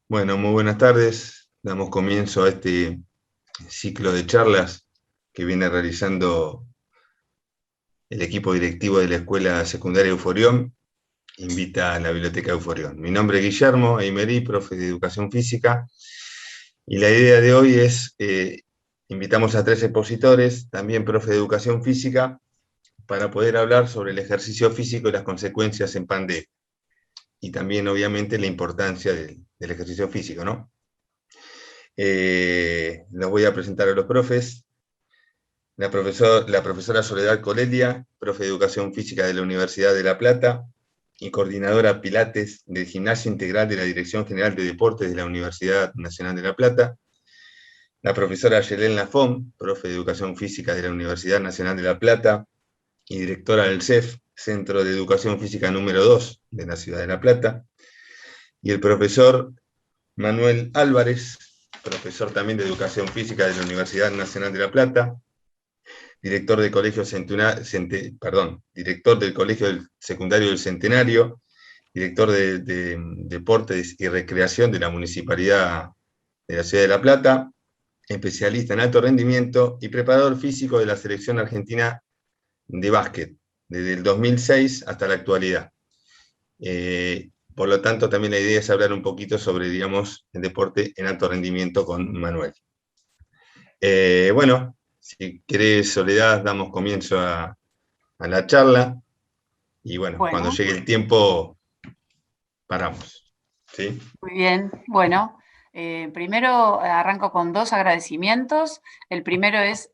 Bueno, muy buenas tardes. Damos comienzo a este ciclo de charlas que viene realizando el equipo directivo de la Escuela Secundaria Euforión. Invita a la Biblioteca Euforión. Mi nombre es Guillermo Aymerí, profe de Educación Física, y la idea de hoy es, invitamos a 3 expositores, también profe de Educación Física, para poder hablar sobre el ejercicio físico y las consecuencias en pandemia, y también, obviamente, la importancia del ejercicio físico, ¿no? Los voy a presentar a los profes. La profesora Soledad Colelia, profe de Educación Física de la Universidad de La Plata y coordinadora Pilates del Gimnasio Integral de la Dirección General de Deportes de la Universidad Nacional de La Plata. La profesora Yelén Lafón, profe de Educación Física de la Universidad Nacional de La Plata y directora del CEF, Centro de Educación Física número 2 de la Ciudad de La Plata. Y el profesor Manuel Álvarez, profesor también de Educación Física de la Universidad Nacional de La Plata, director del director del Colegio Secundario del Centenario, director de Deportes y Recreación de la Municipalidad de la Ciudad de La Plata, especialista en alto rendimiento y preparador físico de la Selección Argentina de Básquet, desde el 2006 hasta la actualidad. Por lo tanto, también la idea es hablar un poquito sobre, digamos, el deporte en alto rendimiento con Manuel. Bueno, si querés, Soledad, damos comienzo a la charla y bueno, cuando Bueno, llegue el tiempo, paramos. ¿Sí? muy bien. Bueno, primero arranco con dos agradecimientos. El primero es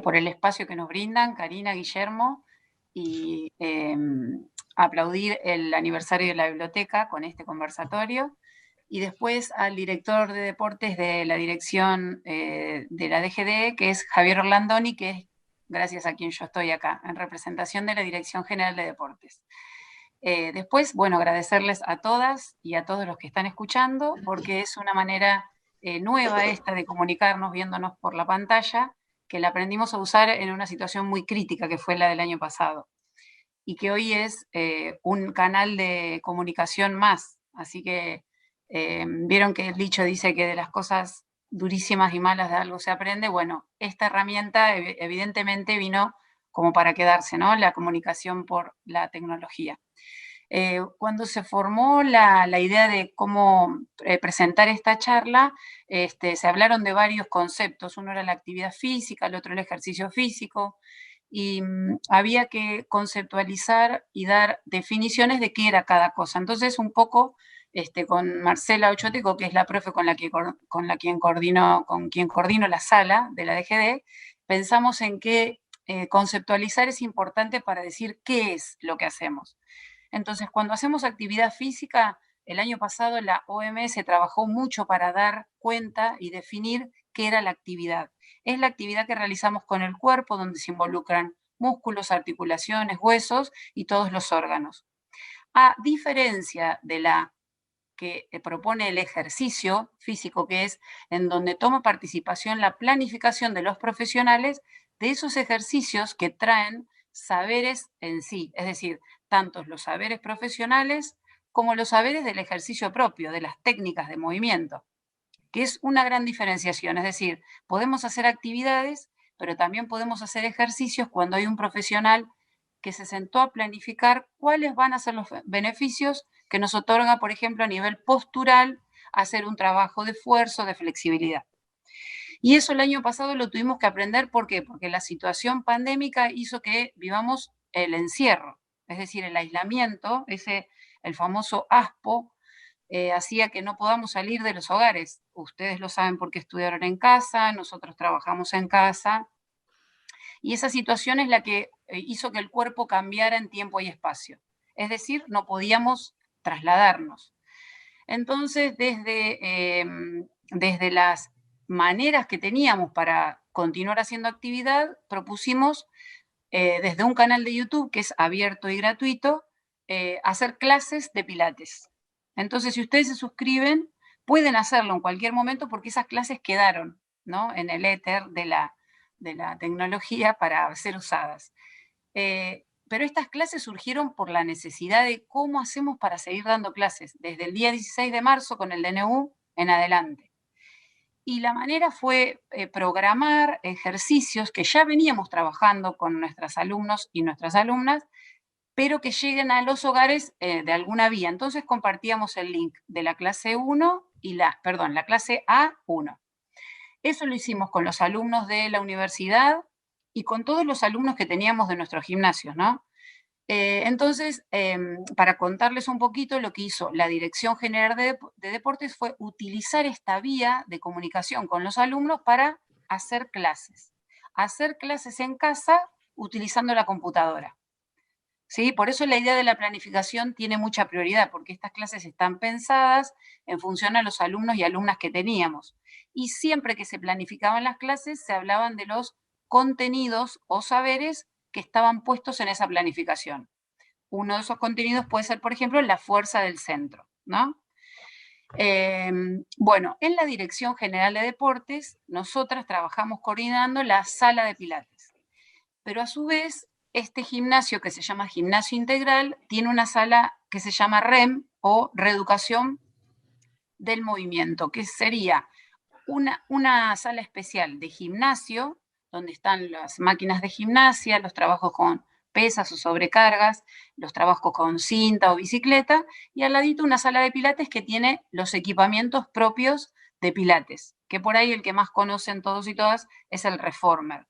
por el espacio que nos brindan Karina, Guillermo, y aplaudir el aniversario de la biblioteca con este conversatorio. Y después al director de deportes de la dirección de la DGD, que es Javier Orlandoni, que es gracias a quien yo estoy acá, en representación de la Dirección General de Deportes. Después, bueno, agradecerles a todas y a todos los que están escuchando, porque es una manera nueva esta de comunicarnos viéndonos por la pantalla, que la aprendimos a usar en una situación muy crítica que fue la del año pasado, y que hoy es un canal de comunicación más. Así que vieron que el dicho dice que de las cosas durísimas y malas de algo se aprende. Bueno, esta herramienta evidentemente vino como para quedarse, ¿no? La comunicación por la tecnología. Cuando se formó la idea de cómo presentar esta charla, se hablaron de varios conceptos. Uno era la actividad física, el otro el ejercicio físico, y había que conceptualizar y dar definiciones de qué era cada cosa. Entonces, un poco con Marcela Ochoteco, que es la profe con quien coordino la sala de la DGD, pensamos en que conceptualizar es importante para decir qué es lo que hacemos. Entonces, cuando hacemos actividad física, el año pasado la OMS trabajó mucho para dar cuenta y definir qué era la actividad. Es la actividad que realizamos con el cuerpo, donde se involucran músculos, articulaciones, huesos y todos los órganos. A diferencia de la que propone el ejercicio físico, que es en donde toma participación la planificación de los profesionales de esos ejercicios que traen saberes en sí, es decir, tanto los saberes profesionales como los saberes del ejercicio propio, de las técnicas de movimiento, que es una gran diferenciación. Es decir, podemos hacer actividades, pero también podemos hacer ejercicios cuando hay un profesional que se sentó a planificar cuáles van a ser los beneficios que nos otorga, por ejemplo, a nivel postural, hacer un trabajo de esfuerzo, de flexibilidad. Y eso el año pasado lo tuvimos que aprender, ¿por qué? Porque la situación pandémica hizo que vivamos el encierro, es decir, el aislamiento, el famoso ASPO, hacía que no podamos salir de los hogares. Ustedes lo saben porque estudiaron en casa, nosotros trabajamos en casa, y esa situación es la que hizo que el cuerpo cambiara en tiempo y espacio. Es decir, no podíamos trasladarnos. Entonces, desde las maneras que teníamos para continuar haciendo actividad, propusimos desde un canal de YouTube que es abierto y gratuito, hacer clases de pilates. Entonces, si ustedes se suscriben, pueden hacerlo en cualquier momento porque esas clases quedaron, ¿no?, en el éter de la tecnología para ser usadas. Pero estas clases surgieron por la necesidad de cómo hacemos para seguir dando clases. Desde el día 16 de marzo con el DNU en adelante. Y la manera fue programar ejercicios que ya veníamos trabajando con nuestros alumnos y nuestras alumnas, pero que lleguen a los hogares de alguna vía. Entonces compartíamos el link de la clase 1 y la clase A1. Eso lo hicimos con los alumnos de la universidad y con todos los alumnos que teníamos de nuestros gimnasios, ¿no? Entonces, para contarles un poquito, lo que hizo la Dirección General de Deportes fue utilizar esta vía de comunicación con los alumnos para hacer clases en casa utilizando la computadora. ¿Sí? Por eso la idea de la planificación tiene mucha prioridad, porque estas clases están pensadas en función a los alumnos y alumnas que teníamos. Y siempre que se planificaban las clases, se hablaban de los contenidos o saberes que estaban puestos en esa planificación. Uno de esos contenidos puede ser, por ejemplo, la fuerza del centro, ¿no? Bueno, en la Dirección General de Deportes, nosotras trabajamos coordinando la sala de pilates. Pero a su vez, este gimnasio que se llama Gimnasio Integral tiene una sala que se llama REM o Reeducación del Movimiento, que sería una sala especial de gimnasio, donde están las máquinas de gimnasia, los trabajos con pesas o sobrecargas, los trabajos con cinta o bicicleta, y al ladito una sala de pilates que tiene los equipamientos propios de pilates, que por ahí el que más conocen todos y todas es el reformer,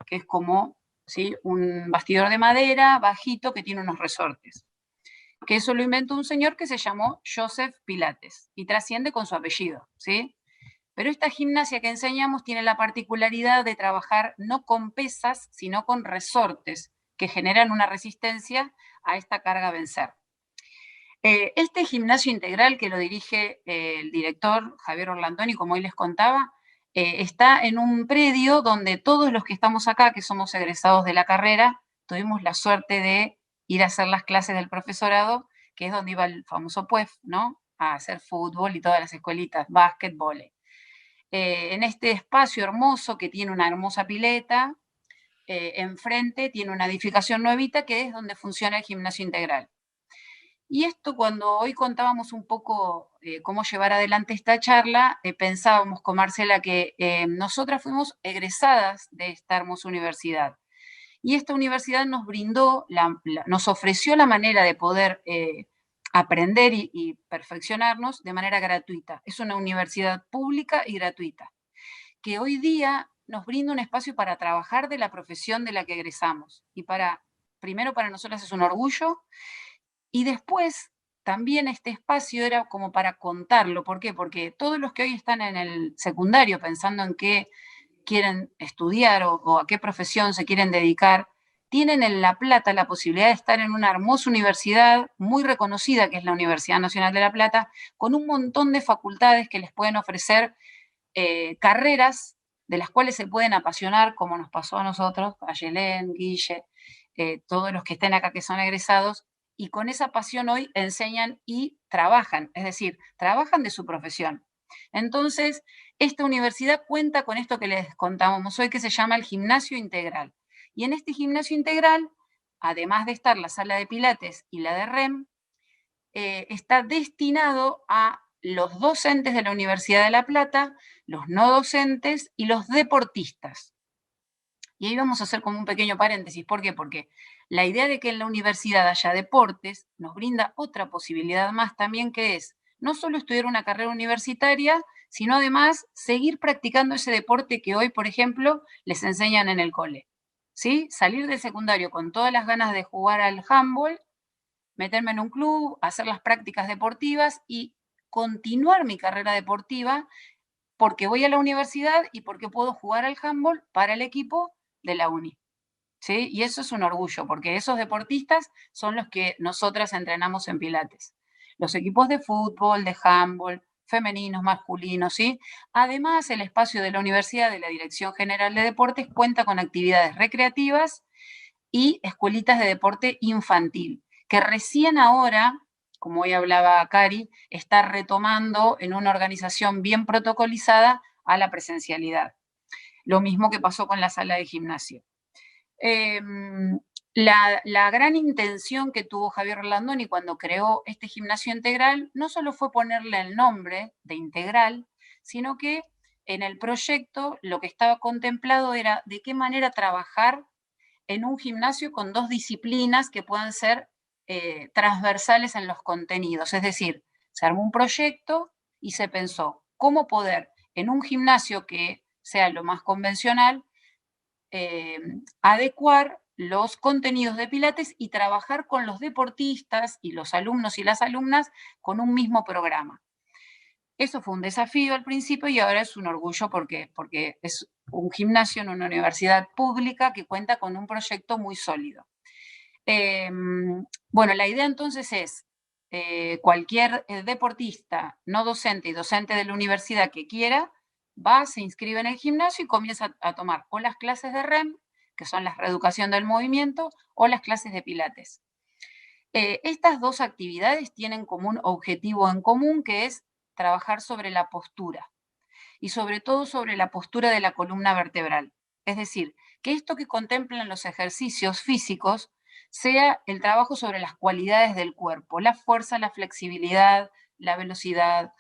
que es como, ¿sí?, un bastidor de madera bajito que tiene unos resortes. Que eso lo inventó un señor que se llamó Joseph Pilates y trasciende con su apellido, ¿sí? Pero esta gimnasia que enseñamos tiene la particularidad de trabajar no con pesas, sino con resortes que generan una resistencia a esta carga a vencer. Este gimnasio integral que lo dirige el director Javier Orlandoni, como hoy les contaba, está en un predio donde todos los que estamos acá, que somos egresados de la carrera, tuvimos la suerte de ir a hacer las clases del profesorado, que es donde iba el famoso PUEF, ¿no? A hacer fútbol y todas las escuelitas, básquetbol. En este espacio hermoso que tiene una hermosa pileta, enfrente tiene una edificación nuevita que es donde funciona el gimnasio integral. Y esto, cuando hoy contábamos un poco cómo llevar adelante esta charla, pensábamos con Marcela que nosotras fuimos egresadas de esta hermosa universidad. Y esta universidad nos brindó, nos ofreció la manera de poder aprender y perfeccionarnos de manera gratuita. Es una universidad pública y gratuita, que hoy día nos brinda un espacio para trabajar de la profesión de la que egresamos. Y primero para nosotras es un orgullo, y después también este espacio era como para contarlo. ¿Por qué? Porque todos los que hoy están en el secundario pensando en qué quieren estudiar o a qué profesión se quieren dedicar, tienen en La Plata la posibilidad de estar en una hermosa universidad muy reconocida, que es la Universidad Nacional de La Plata, con un montón de facultades que les pueden ofrecer carreras de las cuales se pueden apasionar, como nos pasó a nosotros, a Yelén, Guille, todos los que estén acá que son egresados, y con esa pasión hoy enseñan y trabajan, es decir, trabajan de su profesión. Entonces, esta universidad cuenta con esto que les contábamos hoy, que se llama el Gimnasio Integral. Y en este Gimnasio Integral, además de estar la sala de pilates y la de REM, está destinado a los docentes de la Universidad de La Plata, los no docentes y los deportistas. Y ahí vamos a hacer como un pequeño paréntesis. ¿Por qué? Porque la idea de que en la universidad haya deportes nos brinda otra posibilidad más también, que es no solo estudiar una carrera universitaria, sino además seguir practicando ese deporte que hoy, por ejemplo, les enseñan en el cole. ¿Sí? Salir del secundario con todas las ganas de jugar al handball, meterme en un club, hacer las prácticas deportivas y continuar mi carrera deportiva porque voy a la universidad y porque puedo jugar al handball para el equipo de la uni. ¿Sí? Y eso es un orgullo, porque esos deportistas son los que nosotras entrenamos en Pilates. Los equipos de fútbol, de handball, femeninos, masculinos, ¿sí? Además, el espacio de la universidad, de la Dirección General de Deportes, cuenta con actividades recreativas y escuelitas de deporte infantil, que recién ahora, como hoy hablaba Cari, está retomando en una organización bien protocolizada a la presencialidad. Lo mismo que pasó con la sala de gimnasio. La gran intención que tuvo Javier Landoni cuando creó este gimnasio integral no solo fue ponerle el nombre de integral, sino que en el proyecto lo que estaba contemplado era de qué manera trabajar en un gimnasio con dos disciplinas que puedan ser transversales en los contenidos. Es decir, se armó un proyecto y se pensó cómo poder en un gimnasio que sea lo más convencional, adecuar los contenidos de Pilates y trabajar con los deportistas y los alumnos y las alumnas con un mismo programa. Eso fue un desafío al principio y ahora es un orgullo porque es un gimnasio en una universidad pública que cuenta con un proyecto muy sólido. Bueno, la idea entonces es cualquier deportista, no docente y docente de la universidad que quiera, va, se inscribe en el gimnasio y comienza a tomar o las clases de REM, que son la reeducación del movimiento, o las clases de Pilates. Estas dos actividades tienen como un objetivo en común, que es trabajar sobre la postura y sobre todo sobre la postura de la columna vertebral. Es decir, que esto que contemplan los ejercicios físicos sea el trabajo sobre las cualidades del cuerpo, la fuerza, la flexibilidad, la velocidad,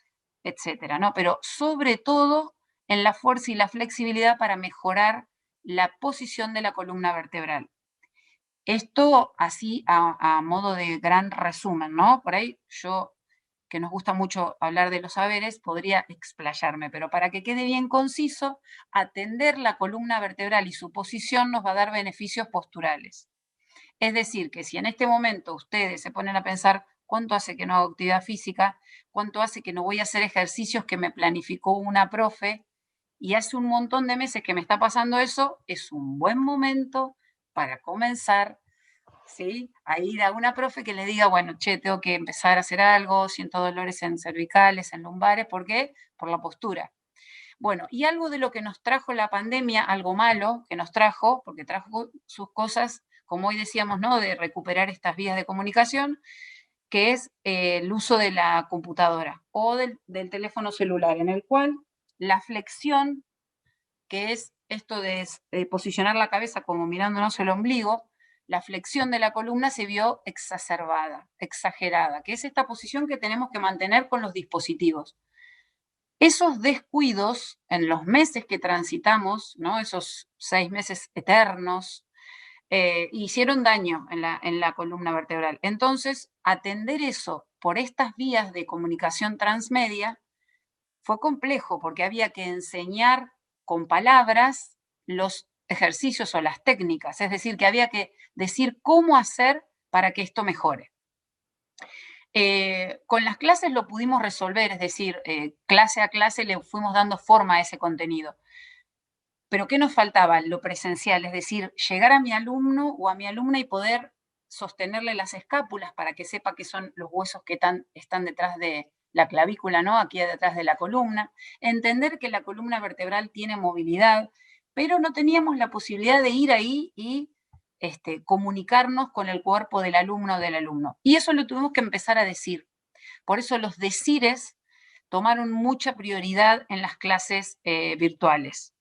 etcétera, ¿no? Pero sobre todo en la fuerza y la flexibilidad para mejorar la posición de la columna vertebral. Esto así a modo de gran resumen, ¿no? Por ahí yo, que nos gusta mucho hablar de los saberes, podría explayarme, pero para que quede bien conciso, atender la columna vertebral y su posición nos va a dar beneficios posturales. Es decir, que si en este momento ustedes se ponen a pensar cuánto hace que no hago actividad física, cuánto hace que no voy a hacer ejercicios que me planificó una profe, y hace un montón de meses que me está pasando eso, es un buen momento para comenzar, ¿sí?, a ir a una profe que le diga, bueno, che, tengo que empezar a hacer algo, siento dolores en cervicales, en lumbares, ¿por qué? Por la postura. Bueno, y algo de lo que nos trajo la pandemia, algo malo que nos trajo, porque trajo sus cosas, como hoy decíamos, ¿no?, de recuperar estas vías de comunicación, que es el uso de la computadora o del teléfono celular, en el cual la flexión, que es esto de posicionar la cabeza como mirándonos el ombligo, la flexión de la columna se vio exacerbada, exagerada, que es esta posición que tenemos que mantener con los dispositivos. Esos descuidos en los meses que transitamos, ¿no?, esos 6 meses eternos, hicieron daño en la columna vertebral. Entonces, atender eso por estas vías de comunicación transmedia fue complejo porque había que enseñar con palabras los ejercicios o las técnicas, es decir, que había que decir cómo hacer para que esto mejore. Con las clases lo pudimos resolver, es decir, clase a clase le fuimos dando forma a ese contenido. Pero ¿qué nos faltaba? Lo presencial, es decir, llegar a mi alumno o a mi alumna y poder sostenerle las escápulas para que sepa que son los huesos que están detrás de la clavícula, ¿no?, aquí detrás de la columna, entender que la columna vertebral tiene movilidad, pero no teníamos la posibilidad de ir ahí y comunicarnos con el cuerpo del alumno o del alumno. Y eso lo tuvimos que empezar a decir. Por eso los decires tomaron mucha prioridad en las clases virtuales.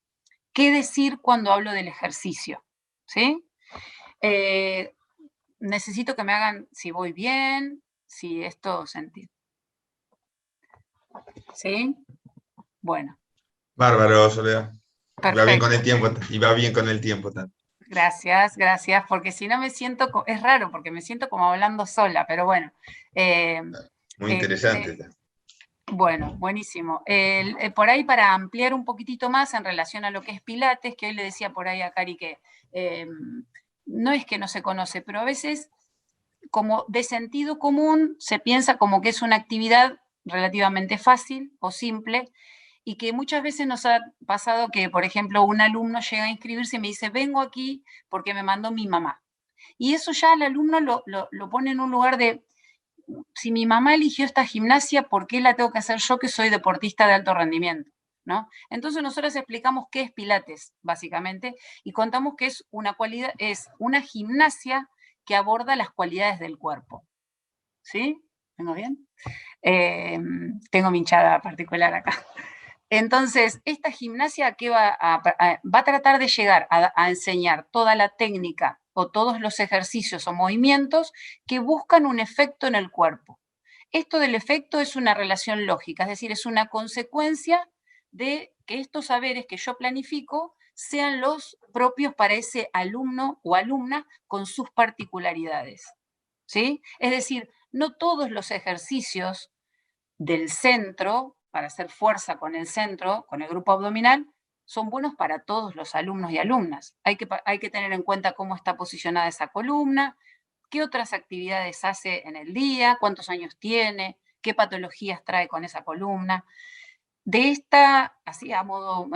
¿Qué decir cuando hablo del ejercicio? ¿Sí? Necesito que me hagan si voy bien, si esto sentido. ¿Sí? Bueno. Bárbaro, Soledad. Perfecto. Va bien con el tiempo, y va bien con el tiempo también. Gracias, gracias, porque si no me siento, es raro, porque me siento como hablando sola, pero bueno. Muy interesante. Bueno, buenísimo. Por ahí para ampliar un poquitito más en relación a lo que es Pilates, que hoy le decía por ahí a Cari que no es que no se conoce, pero a veces como de sentido común se piensa como que es una actividad relativamente fácil o simple y que muchas veces nos ha pasado que, por ejemplo, un alumno llega a inscribirse y me dice, vengo aquí porque me mandó mi mamá. Y eso ya al alumno lo pone en un lugar de, si mi mamá eligió esta gimnasia, ¿por qué la tengo que hacer yo que soy deportista de alto rendimiento? ¿No? Entonces nosotros explicamos qué es Pilates, básicamente, y contamos que es una gimnasia que aborda las cualidades del cuerpo. ¿Sí? ¿Vengo bien? Tengo mi hinchada particular acá. Entonces, esta gimnasia que va a tratar de llegar a enseñar toda la técnica o todos los ejercicios o movimientos que buscan un efecto en el cuerpo. Esto del efecto es una relación lógica, es decir, es una consecuencia de que estos saberes que yo planifico sean los propios para ese alumno o alumna con sus particularidades. ¿Sí? Es decir, no todos los ejercicios del centro, para hacer fuerza con el centro, con el grupo abdominal, son buenos para todos los alumnos y alumnas. Hay que tener en cuenta cómo está posicionada esa columna, qué otras actividades hace en el día, cuántos años tiene, qué patologías trae con esa columna. De esta, así a modo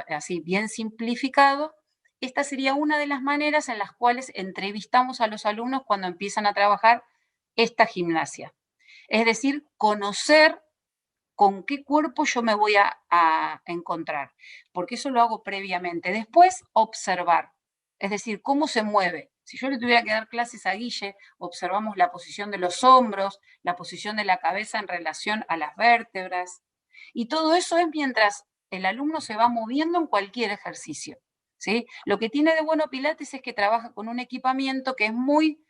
así bien simplificado, esta sería una de las maneras en las cuales entrevistamos a los alumnos cuando empiezan a trabajar esta gimnasia. Es decir, conocer con qué cuerpo yo me voy a encontrar, porque eso lo hago previamente. Después, observar, es decir, cómo se mueve. Si yo le tuviera que dar clases a Guille, observamos la posición de los hombros, la posición de la cabeza en relación a las vértebras, y todo eso es mientras el alumno se va moviendo en cualquier ejercicio. ¿Sí? Lo que tiene de bueno Pilates es que trabaja con un equipamiento que es muy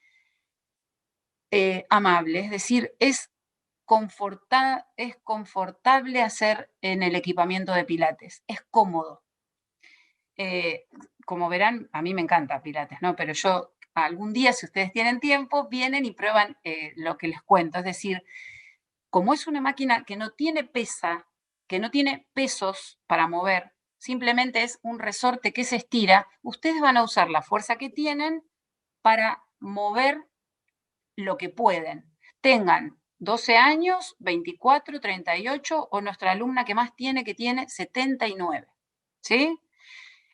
amable, es decir, es confortable hacer en el equipamiento de Pilates, es cómodo. Como verán, a mí me encanta Pilates, ¿no? Pero yo algún día, si ustedes tienen tiempo, vienen y prueban lo que les cuento. Es decir, como es una máquina que no tiene que no tiene pesos para mover, simplemente es un resorte que se estira, ustedes van a usar la fuerza que tienen para mover lo que pueden. Tengan 12 años, 24, 38 o nuestra alumna que más tiene, que tiene 79. ¿Sí?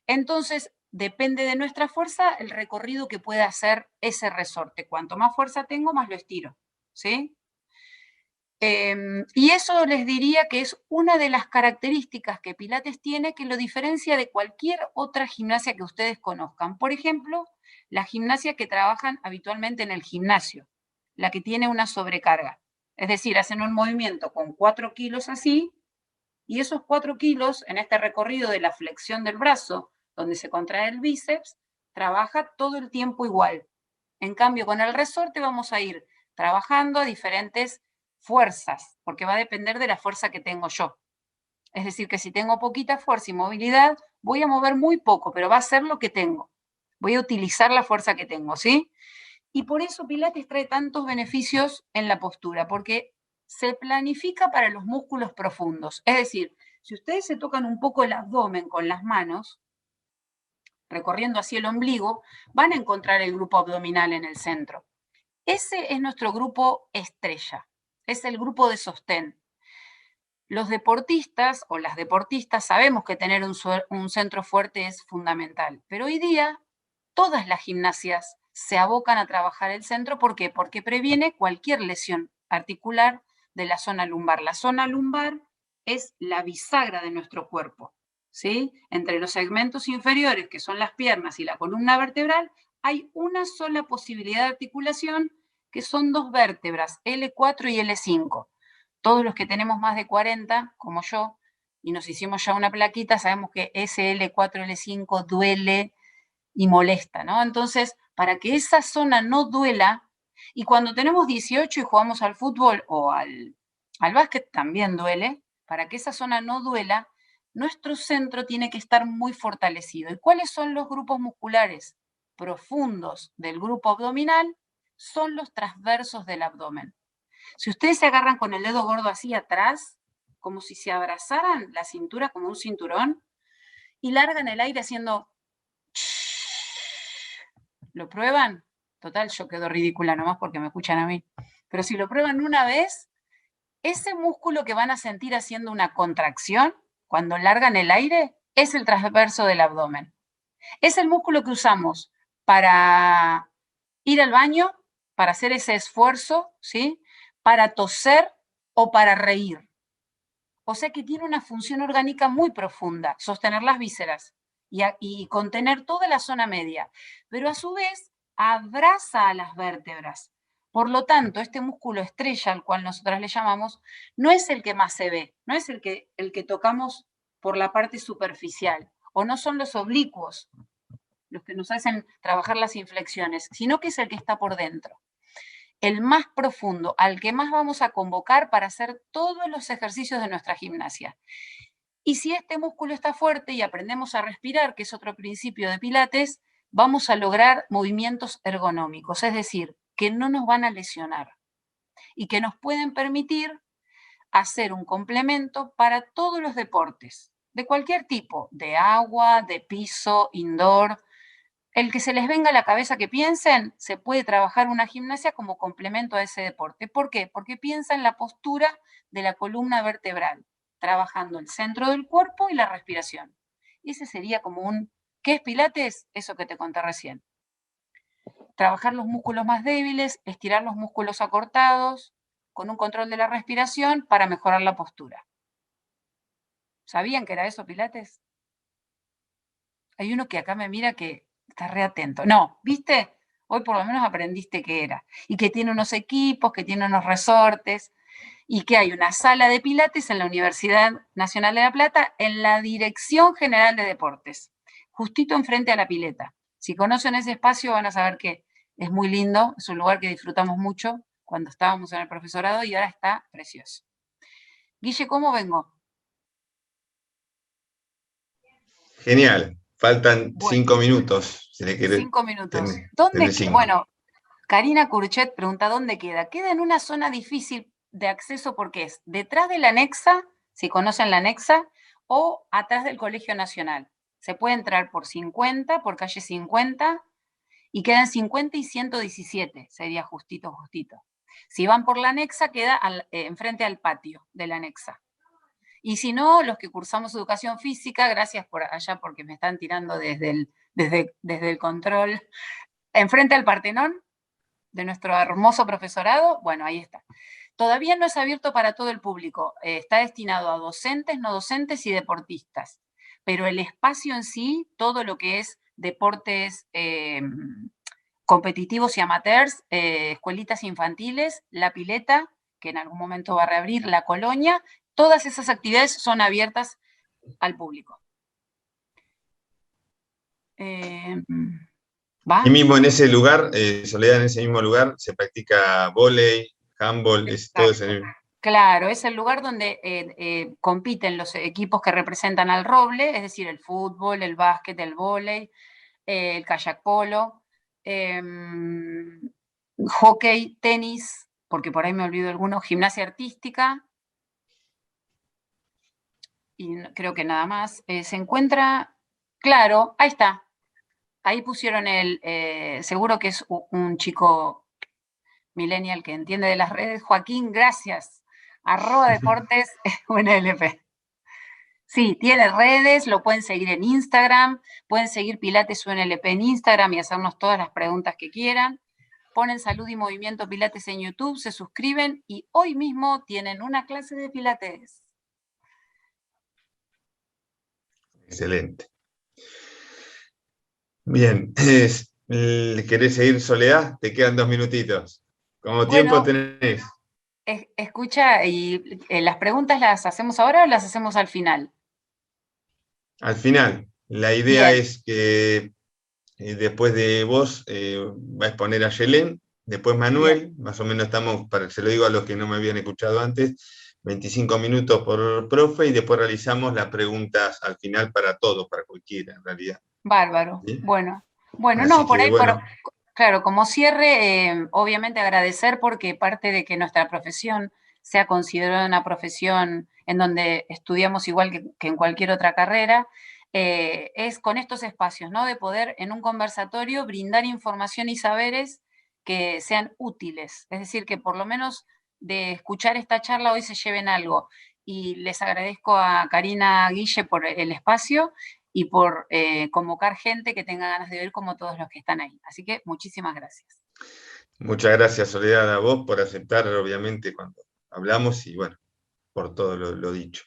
Entonces, depende de nuestra fuerza el recorrido que pueda hacer ese resorte. Cuanto más fuerza tengo, más lo estiro. ¿Sí? Y eso les diría que es una de las características que Pilates tiene que lo diferencia de cualquier otra gimnasia que ustedes conozcan. Por ejemplo, la gimnasia que trabajan habitualmente en el gimnasio, la que tiene una sobrecarga. Es decir, hacen un movimiento con 4 kilos así, y esos 4 kilos en este recorrido de la flexión del brazo, donde se contrae el bíceps, trabaja todo el tiempo igual. En cambio, con el resorte vamos a ir trabajando a diferentes fuerzas, porque va a depender de la fuerza que tengo yo. Es decir, que si tengo poquita fuerza y movilidad, voy a mover muy poco, pero va a ser lo que tengo. Voy a utilizar la fuerza que tengo, ¿sí? Y por eso Pilates trae tantos beneficios en la postura, porque se planifica para los músculos profundos. Es decir, si ustedes se tocan un poco el abdomen con las manos, recorriendo así el ombligo, van a encontrar el grupo abdominal en el centro. Ese es nuestro grupo estrella, es el grupo de sostén. Los deportistas o las deportistas sabemos que tener un centro fuerte es fundamental, pero hoy día todas las gimnasias se abocan a trabajar el centro. ¿Por qué? Porque previene cualquier lesión articular de la zona lumbar. La zona lumbar es la bisagra de nuestro cuerpo, ¿sí? Entre los segmentos inferiores, que son las piernas, y la columna vertebral, hay una sola posibilidad de articulación, que son 2 vértebras, L4 y L5. Todos los que tenemos más de 40, como yo, y nos hicimos ya una plaquita, sabemos que ese L4, L5 duele y molesta, ¿no? Entonces, para que esa zona no duela, y cuando tenemos 18 y jugamos al fútbol o al básquet, también duele, para que esa zona no duela, nuestro centro tiene que estar muy fortalecido. ¿Y cuáles son los grupos musculares profundos del grupo abdominal? Son los transversos del abdomen. Si ustedes se agarran con el dedo gordo así atrás, como si se abrazaran la cintura como un cinturón, y largan el aire haciendo... ¿Lo prueban? Total, yo quedo ridícula nomás porque me escuchan a mí. Pero si lo prueban una vez, ese músculo que van a sentir haciendo una contracción cuando largan el aire es el transverso del abdomen. Es el músculo que usamos para ir al baño, para hacer ese esfuerzo, ¿sí? Para toser o para reír. O sea que tiene una función orgánica muy profunda, sostener las vísceras y contener toda la zona media, pero a su vez abraza a las vértebras. Por lo tanto, este músculo estrella, al cual nosotras le llamamos, no es el que más se ve, no es el que tocamos por la parte superficial, o no son los oblicuos, los que nos hacen trabajar las inflexiones, sino que es el que está por dentro. El más profundo, al que más vamos a convocar para hacer todos los ejercicios de nuestra gimnasia. Y si este músculo está fuerte y aprendemos a respirar, que es otro principio de Pilates, vamos a lograr movimientos ergonómicos, es decir, que no nos van a lesionar y que nos pueden permitir hacer un complemento para todos los deportes, de cualquier tipo, de agua, de piso, indoor. El que se les venga a la cabeza que piensen, se puede trabajar una gimnasia como complemento a ese deporte. ¿Por qué? Porque piensa en la postura de la columna vertebral, trabajando el centro del cuerpo y la respiración. Ese sería como un, ¿qué es Pilates? Eso que te conté recién. Trabajar los músculos más débiles, estirar los músculos acortados, con un control de la respiración para mejorar la postura. ¿Sabían que era eso, Pilates? Hay uno que acá me mira que está re atento. No, ¿viste? Hoy por lo menos aprendiste qué era. Y que tiene unos equipos, que tiene unos resortes, y que hay una sala de Pilates en la Universidad Nacional de La Plata, en la Dirección General de Deportes, justito enfrente a la pileta. Si conocen ese espacio van a saber que es muy lindo, es un lugar que disfrutamos mucho cuando estábamos en el profesorado y ahora está precioso. Guille, ¿cómo vengo? Genial. Faltan Bueno, 5 minutos, si le querés 5 minutos. tener ¿Dónde? 5. Bueno, Karina Kurchet pregunta, ¿dónde queda? Queda en una zona difícil de acceso porque es detrás de la anexa, si conocen la anexa, o atrás del Colegio Nacional. Se puede entrar por 50, por calle 50, y quedan 50 y 117, sería justito, justito. Si van por la anexa, queda enfrente al patio de la anexa. Y si no, los que cursamos educación física, gracias por allá porque me están tirando desde el control, enfrente al Partenón, de nuestro hermoso profesorado, bueno, ahí está. Todavía no es abierto para todo el público, está destinado a docentes, no docentes y deportistas, pero el espacio en sí, todo lo que es deportes competitivos y amateurs, escuelitas infantiles, la pileta, que en algún momento va a reabrir, la colonia, todas esas actividades son abiertas al público. Y mismo en ese lugar, Soledad, en ese mismo lugar, se practica vóley, handball, es todo ese. Claro, es el lugar donde compiten los equipos que representan al Roble, es decir, el fútbol, el básquet, el vóley, el kayak polo, hockey, tenis, porque por ahí me olvido alguno, gimnasia artística, y creo que nada más. Se encuentra, claro, ahí está. Ahí pusieron seguro que es un chico millennial que entiende de las redes. Joaquín, gracias. @deportes UNLP. Sí, tiene redes, lo pueden seguir en Instagram, pueden seguir Pilates UNLP en Instagram y hacernos todas las preguntas que quieran. Ponen Salud y Movimiento Pilates en YouTube, se suscriben y hoy mismo tienen una clase de Pilates. Excelente. Bien, ¿querés seguir, Soledad? Te quedan 2 minutitos. ¿Cómo tiempo Bueno, tenés? escucha, y las preguntas las hacemos ahora o las hacemos al final. Al final, la idea Bien. es que después de vos va a exponer a Yelén, después Manuel, Bien. más o menos estamos, se lo digo a los que no me habían escuchado antes, 25 minutos por profe y después realizamos las preguntas al final para todos, para cualquiera en realidad. Bárbaro. ¿Sí? Bueno, Así no, por que ahí, bueno. claro, como cierre, obviamente agradecer porque parte de que nuestra profesión sea considerada una profesión en donde estudiamos igual que en cualquier otra carrera, es con estos espacios, ¿no? De poder en un conversatorio brindar información y saberes que sean útiles, es decir, que por lo menos de escuchar esta charla hoy se lleven algo. Y les agradezco a Karina Guille por el espacio y por convocar gente que tenga ganas de ver como todos los que están ahí. Así que muchísimas gracias. Muchas gracias, Soledad, a vos por aceptar, obviamente, cuando hablamos y bueno, por todo lo dicho.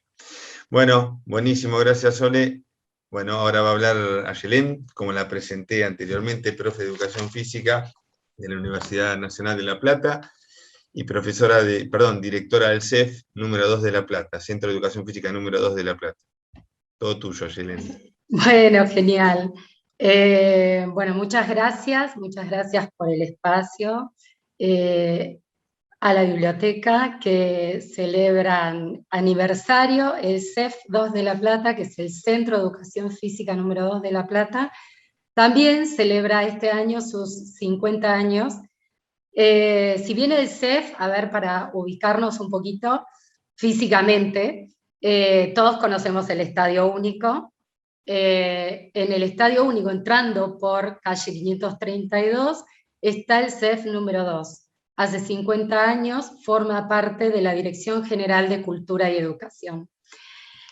Bueno, buenísimo, gracias, Sole. Bueno, ahora va a hablar Ayelén, como la presenté anteriormente, profe de Educación Física de la Universidad Nacional de La Plata y directora del CEF número 2 de La Plata, Centro de Educación Física número 2 de La Plata. Todo tuyo, Ayelén. Bueno, genial. Bueno, muchas gracias por el espacio. Eh, a la biblioteca que celebran aniversario, el CEF 2 de La Plata, que es el Centro de Educación Física número 2 de La Plata, también celebra este año sus 50 años. Si bien el CEF, a ver, para ubicarnos un poquito físicamente, todos conocemos el Estadio Único. En el Estadio Único, entrando por calle 532, está el CEF número 2. Hace 50 años forma parte de la Dirección General de Cultura y Educación.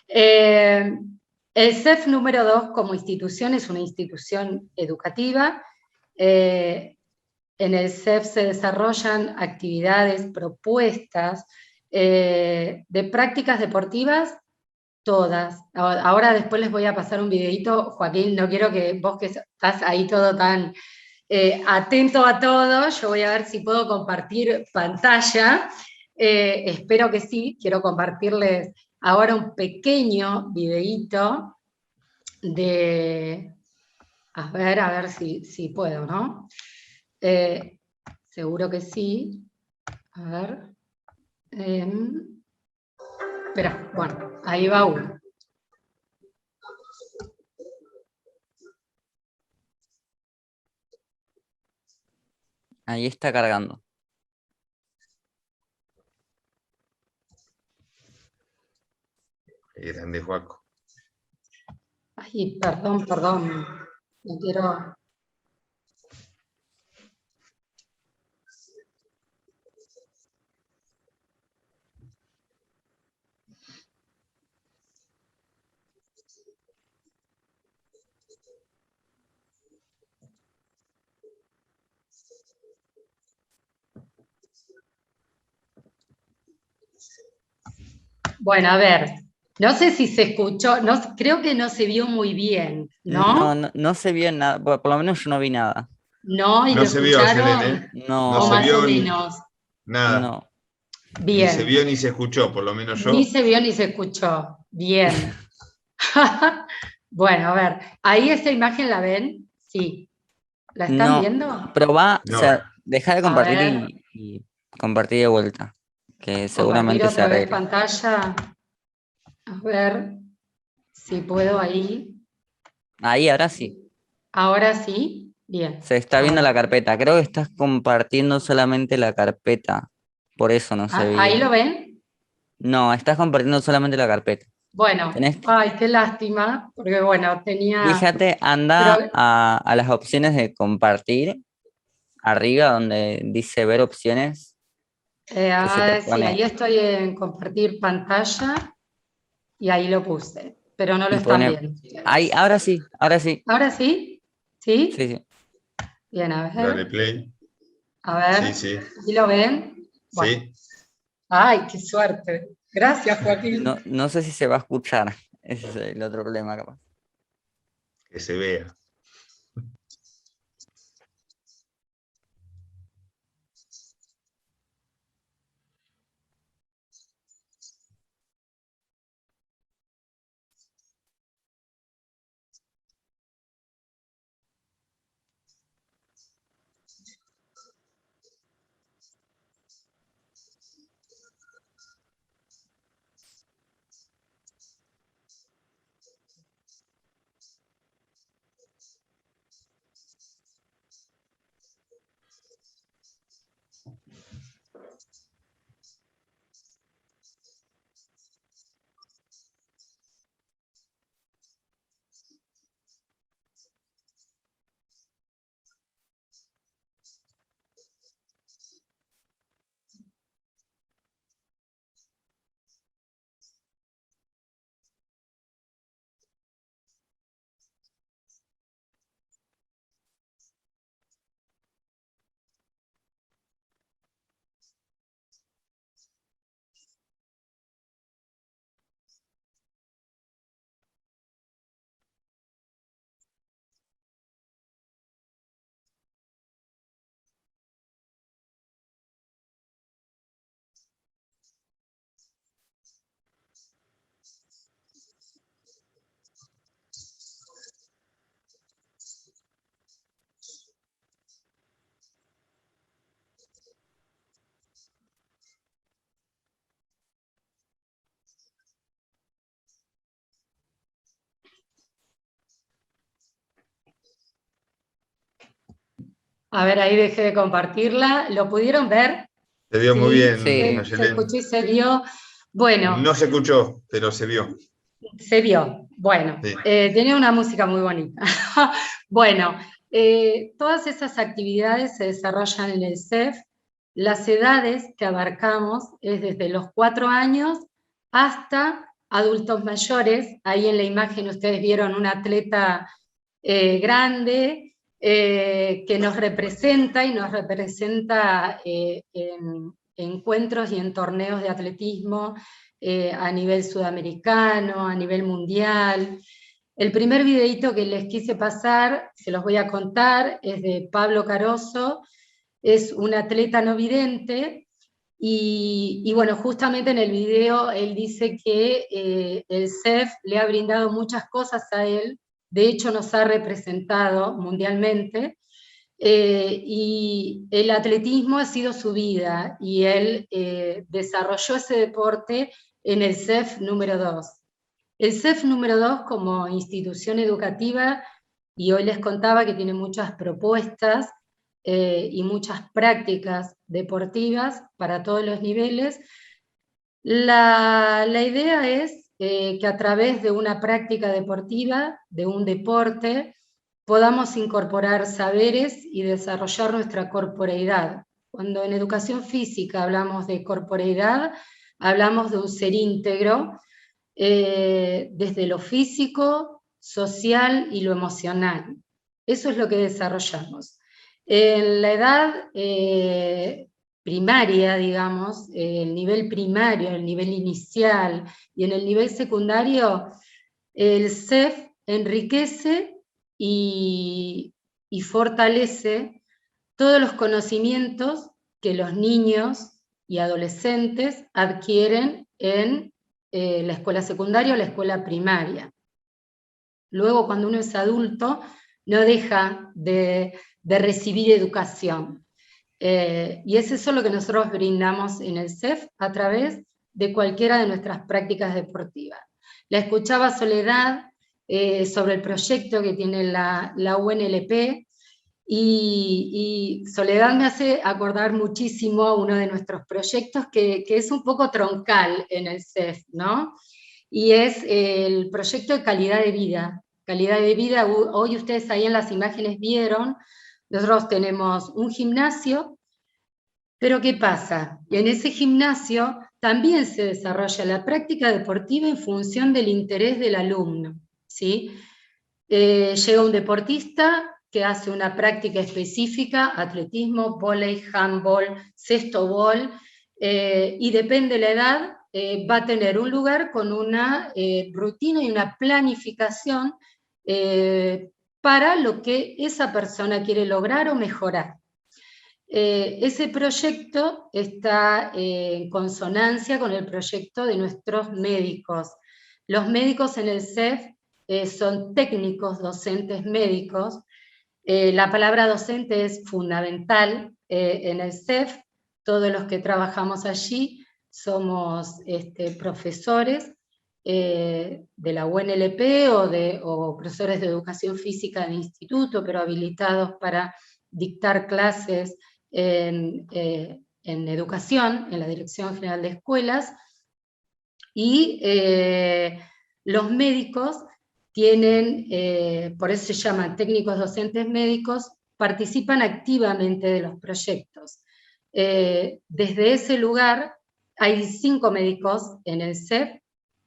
El CEF número 2 como institución es una institución educativa. En el CEF se desarrollan actividades, propuestas de prácticas deportivas, todas. Ahora después les voy a pasar un videito, Joaquín, no quiero que vos que estás ahí todo tan atento a todo, yo voy a ver si puedo compartir pantalla. Espero que sí, quiero compartirles ahora un pequeño videito de, a ver si puedo, ¿no? Eh, seguro que sí. A ver. Espera, bueno, ahí va uno. Ahí está cargando. Qué grande, Joaco. Ay, perdón. No quiero. Bueno, a ver, no sé si se escuchó, no, creo que no se vio muy bien, No, ¿no? no se vio nada, por lo menos yo no vi nada. ¿No? ¿Y lo No se vio, Selene, escucharon? ¿eh? No O No, se más o vio menos. nada. no. Ni se Bien. vio ni se escuchó, por lo menos Ni yo. se vio ni se escuchó. Bien. Bueno, a ver, ¿ahí esta imagen la ven? Sí. ¿La están No, viendo? probá, o No. sea, deja de A compartir ver, y compartir de vuelta, que compartir seguramente se otra vez arregle. pantalla. A ver si puedo ahí. Ahí, ahora sí. Ahora sí. Bien. Se está viendo la Ahora. carpeta. Creo que estás compartiendo solamente la carpeta. Por eso no se ¿Ahí veía. lo ven? No, estás compartiendo solamente la carpeta. Bueno, Tenés, ay, qué lástima, porque bueno, tenía. fíjate, Pero, anda a las opciones de compartir, arriba donde dice ver opciones, que se te sí, ahí pone, estoy en compartir pantalla y ahí lo puse, pero no lo y están pone, viendo. ahí, ahora sí, ahora sí. ¿Ahora sí? Sí, ¿Sí? sí. Bien, Dale play. a Sí, ver, sí. ¿sí lo ven? Bueno, Sí. ay, qué suerte. Gracias, Joaquín. No, no sé si se va a escuchar. Ese es el otro problema, capaz. Que se vea. A ver, ahí dejé de compartirla. ¿Lo pudieron ver? Se vio muy bien, Sí. Se escuchó y se vio. Bueno. No se escuchó, pero se vio. Se vio. Bueno, Sí. tenía una música muy bonita. Bueno, todas esas actividades se desarrollan en el CEF. Las edades que abarcamos es desde los 4 años hasta adultos mayores. Ahí en la imagen ustedes vieron un atleta grande que nos representa y nos representa en encuentros y en torneos de atletismo a nivel sudamericano, a nivel mundial. El primer videito que les quise pasar, se los voy a contar, es de Pablo Caroso, es un atleta no vidente, y bueno, justamente en el video él dice que el CEF le ha brindado muchas cosas a él, de hecho nos ha representado mundialmente, y el atletismo ha sido su vida, y él desarrolló ese deporte en el CEF número 2. El CEF número 2 como institución educativa, y hoy les contaba que tiene muchas propuestas y muchas prácticas deportivas para todos los niveles. La idea es que a través de una práctica deportiva, de un deporte, podamos incorporar saberes y desarrollar nuestra corporeidad. Cuando en educación física hablamos de corporeidad, hablamos de un ser íntegro, desde lo físico, social y lo emocional. Eso es lo que desarrollamos. En la edad primaria, digamos, el nivel primario, el nivel inicial y en el nivel secundario, el CEF enriquece y fortalece todos los conocimientos que los niños y adolescentes adquieren en la escuela secundaria o la escuela primaria. Luego, cuando uno es adulto, no deja de recibir educación. Y es eso lo que nosotros brindamos en el CEF a través de cualquiera de nuestras prácticas deportivas. La escuchaba Soledad sobre el proyecto que tiene la UNLP, y Soledad me hace acordar muchísimo a uno de nuestros proyectos que es un poco troncal en el CEF, ¿no? Y es el proyecto de calidad de vida. Calidad de vida, hoy ustedes ahí en las imágenes vieron, nosotros tenemos un gimnasio, pero ¿qué pasa? En ese gimnasio también se desarrolla la práctica deportiva en función del interés del alumno, ¿sí? Llega un deportista que hace una práctica específica, atletismo, vóley, handball, cestobol, y depende de la edad, va a tener un lugar con una rutina y una planificación para lo que esa persona quiere lograr o mejorar. Ese proyecto está en consonancia con el proyecto de nuestros médicos. Los médicos en el CEF son técnicos docentes médicos. La palabra docente es fundamental en el CEF. Todos los que trabajamos allí somos profesores de la UNLP o profesores de educación física de instituto, pero habilitados para dictar clases en educación, en la Dirección General de Escuelas, y los médicos tienen, por eso se llaman técnicos docentes médicos, participan activamente de los proyectos. Desde ese lugar hay 5 médicos en el CEF,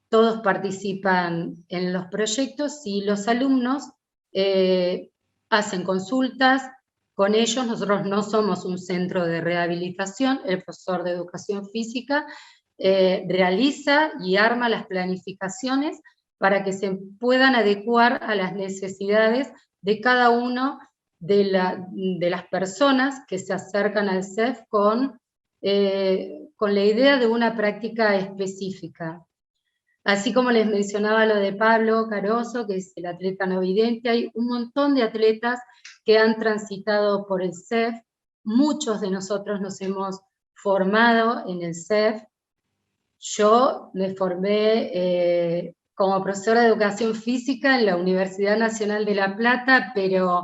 todos participan en los proyectos y los alumnos hacen consultas con ellos. Nosotros no somos un centro de rehabilitación, el profesor de educación física realiza y arma las planificaciones para que se puedan adecuar a las necesidades de cada uno de las personas que se acercan al CEF con la idea de una práctica específica. Así como les mencionaba lo de Pablo Caroso, que es el atleta no vidente, hay un montón de atletas que han transitado por el CEF. Muchos de nosotros nos hemos formado en el CEF. Yo me formé como profesora de educación física en la Universidad Nacional de La Plata, pero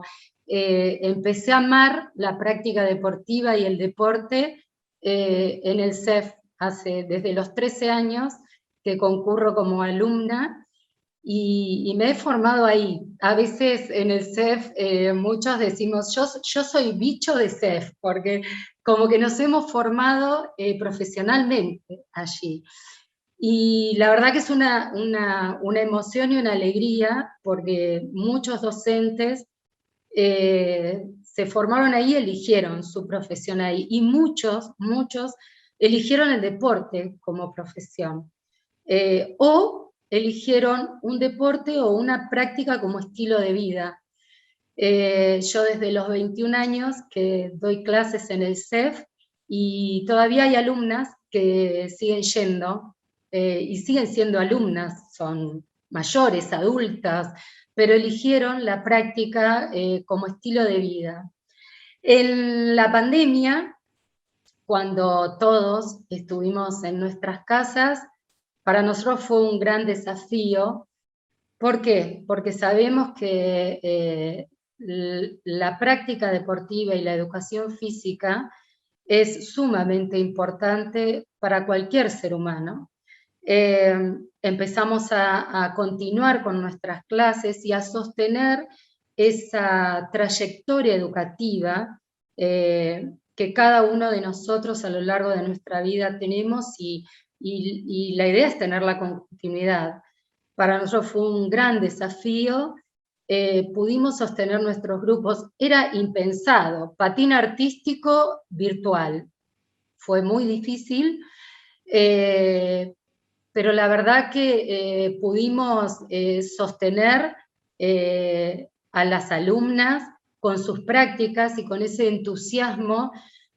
empecé a amar la práctica deportiva y el deporte en el CEF desde los 13 años que concurro como alumna, y me he formado ahí. A veces en el CEF muchos decimos, yo soy bicho de CEF, porque como que nos hemos formado profesionalmente allí. Y la verdad que es una emoción y una alegría, porque muchos docentes se formaron ahí y eligieron su profesión ahí, y muchos eligieron el deporte como profesión, o eligieron un deporte o una práctica como estilo de vida. Yo desde los 21 años que doy clases en el CEF, y todavía hay alumnas que siguen yendo, y siguen siendo alumnas, son mayores, adultas, pero eligieron la práctica como estilo de vida. En la pandemia, cuando todos estuvimos en nuestras casas, para nosotros fue un gran desafío. ¿Por qué? Porque sabemos que la práctica deportiva y la educación física es sumamente importante para cualquier ser humano. Empezamos a continuar con nuestras clases y a sostener esa trayectoria educativa que cada uno de nosotros a lo largo de nuestra vida tenemos, y la idea es tener la continuidad. Para nosotros fue un gran desafío, pudimos sostener nuestros grupos, era impensado, patín artístico virtual, fue muy difícil, pero la verdad que pudimos sostener a las alumnas con sus prácticas y con ese entusiasmo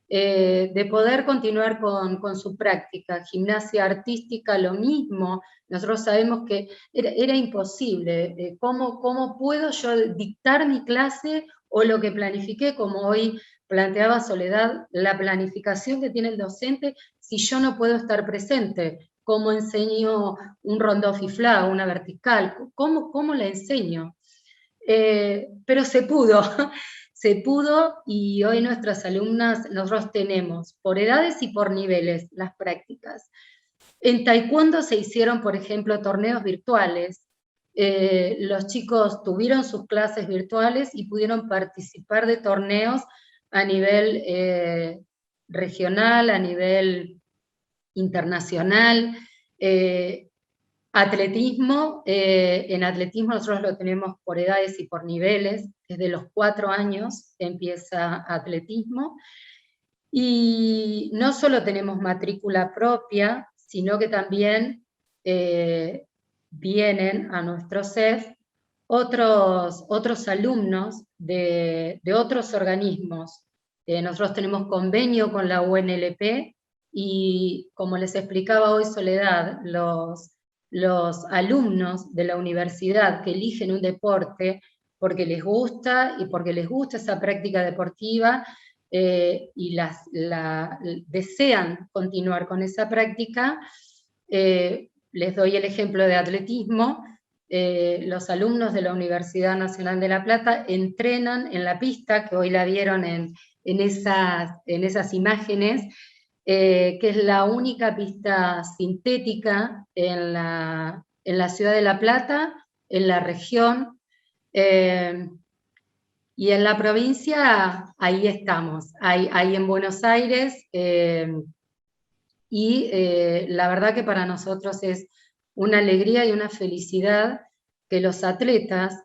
de poder continuar con su práctica. Gimnasia artística, lo mismo. Nosotros sabemos que era imposible. ¿Cómo puedo yo dictar mi clase o lo que planifiqué, como hoy planteaba Soledad, la planificación que tiene el docente, si yo no puedo estar presente? ¿Cómo enseño un rondó fiflá, una vertical? ¿Cómo la enseño? Pero se pudo. Se pudo, y hoy nuestras alumnas, nosotros tenemos por edades y por niveles las prácticas. En taekwondo se hicieron, por ejemplo, torneos virtuales. Los chicos tuvieron sus clases virtuales y pudieron participar de torneos a nivel regional, a nivel internacional. Atletismo, en atletismo nosotros lo tenemos por edades y por niveles. Desde los 4 años empieza atletismo, y no solo tenemos matrícula propia, sino que también vienen a nuestro CEF otros alumnos de otros organismos. Nosotros tenemos convenio con la UNLP, y como les explicaba hoy Soledad, los alumnos de la universidad que eligen un deporte porque les gusta, y porque les gusta esa práctica deportiva, y desean continuar con esa práctica. Les doy el ejemplo de atletismo. Los alumnos de la Universidad Nacional de La Plata entrenan en la pista, que hoy la vieron en esas imágenes, que es la única pista sintética en la ciudad de La Plata, en la región, y en la provincia ahí estamos, ahí en Buenos Aires, y la verdad que para nosotros es una alegría y una felicidad que los atletas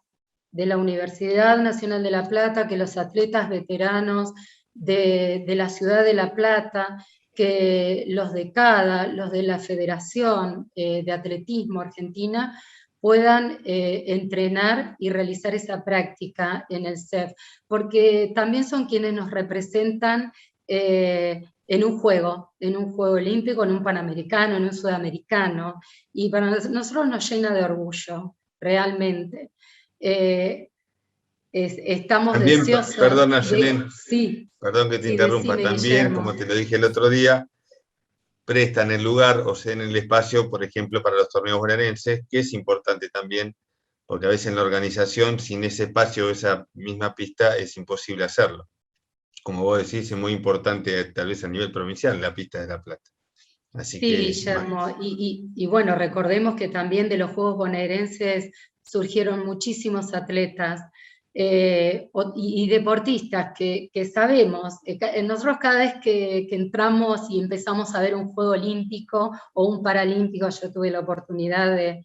de la Universidad Nacional de La Plata, que los atletas veteranos de la ciudad de La Plata, que los de CADA, los de la Federación de Atletismo Argentina, puedan entrenar y realizar esa práctica en el CEF, porque también son quienes nos representan en un juego olímpico, en un panamericano, en un sudamericano, y para nosotros nos llena de orgullo, realmente. Estamos también, deseosos. Perdona, Yelén, sí, perdón que te sí, interrumpa, decime, también, Guillermo. como te lo dije el otro día, prestan el lugar o ceden el espacio, por ejemplo, para los torneos bonaerenses, que es importante también porque a veces en la organización, sin ese espacio o esa misma pista, es imposible hacerlo. Como vos decís, es muy importante, tal vez a nivel provincial, la pista de La Plata. Así sí, Guillermo, y bueno, recordemos que también de los Juegos bonaerenses surgieron muchísimos atletas y deportistas que sabemos, nosotros cada vez que entramos y empezamos a ver un Juego Olímpico o un Paralímpico, yo tuve la oportunidad de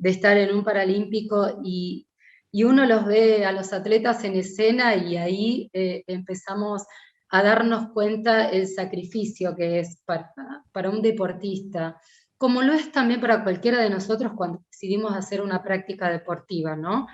estar en un Paralímpico y uno los ve a los atletas en escena y ahí empezamos a darnos cuenta el sacrificio que es para un deportista, como lo es también para cualquiera de nosotros cuando decidimos hacer una práctica deportiva, ¿no?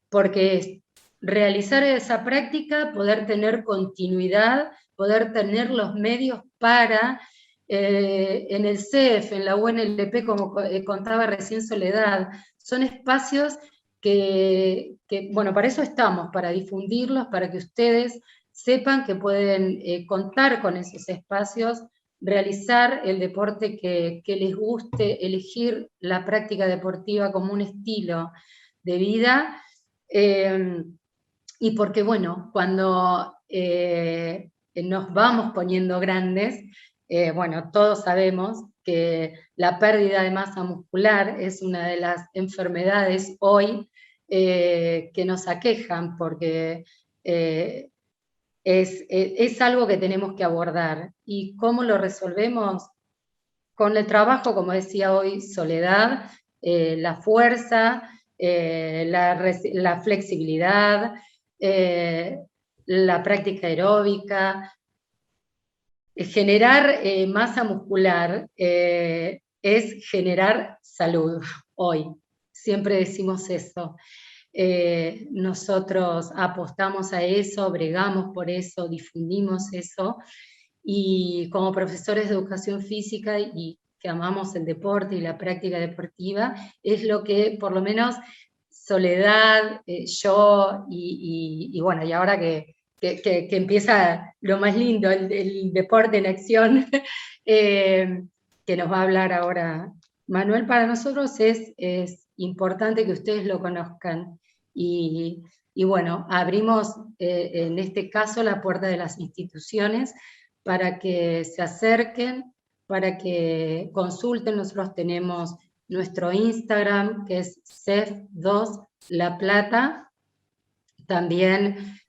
Porque es realizar esa práctica, poder tener continuidad, poder tener los medios para, en el CEF, en la UNLP, como contaba recién Soledad, son espacios que, bueno, para eso estamos, para difundirlos, para que ustedes sepan que pueden contar con esos espacios, realizar el deporte que les guste, elegir la práctica deportiva como un estilo de vida, y porque, bueno, cuando nos vamos poniendo grandes, bueno, todos sabemos que la pérdida de masa muscular es una de las enfermedades hoy que nos aquejan, porque es algo que tenemos que abordar. ¿Y cómo lo resolvemos? Con el trabajo, como decía hoy Soledad, la fuerza, la flexibilidad, la práctica aeróbica. Generar masa muscular es generar salud hoy. Siempre decimos eso. Nosotros apostamos a eso, bregamos por eso, difundimos eso, y como profesores de educación física y que amamos el deporte y la práctica deportiva, es lo que por lo menos Soledad, yo y bueno, y ahora que empieza lo más lindo, el deporte en acción, que nos va a hablar ahora Manuel, para nosotros es importante que ustedes lo conozcan. Y bueno, abrimos en este caso la puerta de las instituciones para que se acerquen, para que consulten. Nosotros tenemos nuestro Instagram, que es CEF2 La Plata. También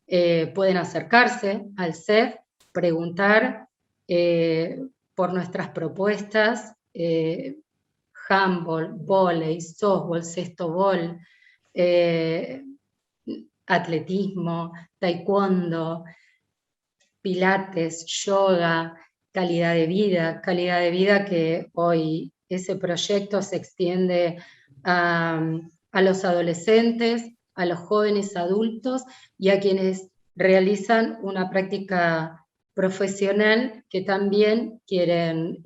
pueden acercarse al CEF, preguntar por nuestras propuestas, handball, vóley, softball, cestobol, atletismo, taekwondo, pilates, yoga, calidad de vida que hoy ese proyecto se extiende a los adolescentes, a los jóvenes adultos y a quienes realizan una práctica profesional que también quieren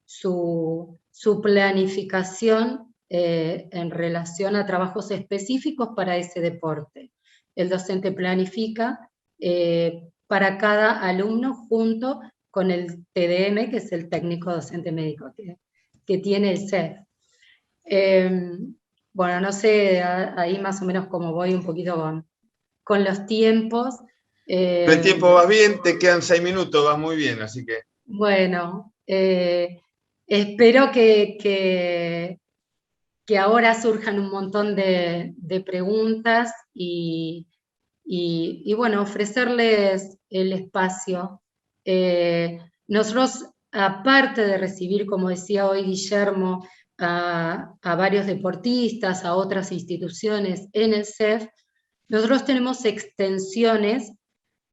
su planificación en relación a trabajos específicos para ese deporte. El docente planifica para cada alumno junto con el TDM, que es el técnico docente médico que tiene el CEF. Bueno, no sé, ahí más o menos como voy un poquito con los tiempos. El tiempo va bien, te quedan 6 minutos, va muy bien, así que... Bueno, espero que ahora surjan un montón de preguntas y bueno, ofrecerles el espacio. Nosotros, aparte de recibir, como decía hoy Guillermo, a varios deportistas, a otras instituciones en el CEF, nosotros tenemos extensiones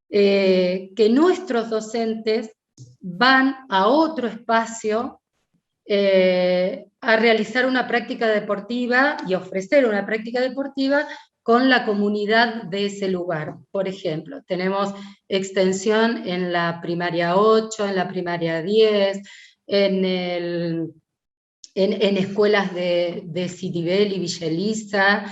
que nuestros docentes van a otro espacio a realizar una práctica deportiva y ofrecer una práctica deportiva con la comunidad de ese lugar. Por ejemplo, tenemos extensión en la primaria 8, en la primaria 10, en escuelas de Citibel y Villa Elisa,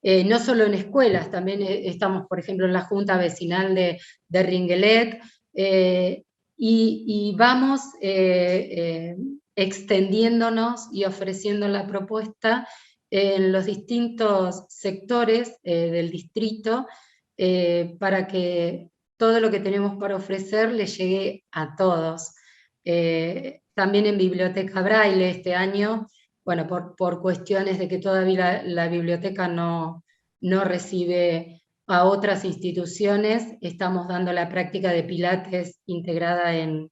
no solo en escuelas, también estamos, por ejemplo, en la Junta Vecinal de Ringuelet, y vamos extendiéndonos y ofreciendo la propuesta en los distintos sectores del distrito para que todo lo que tenemos para ofrecer le llegue a todos. También en Biblioteca Braille este año, bueno, por cuestiones de que todavía la biblioteca no recibe a otras instituciones, estamos dando la práctica de Pilates integrada en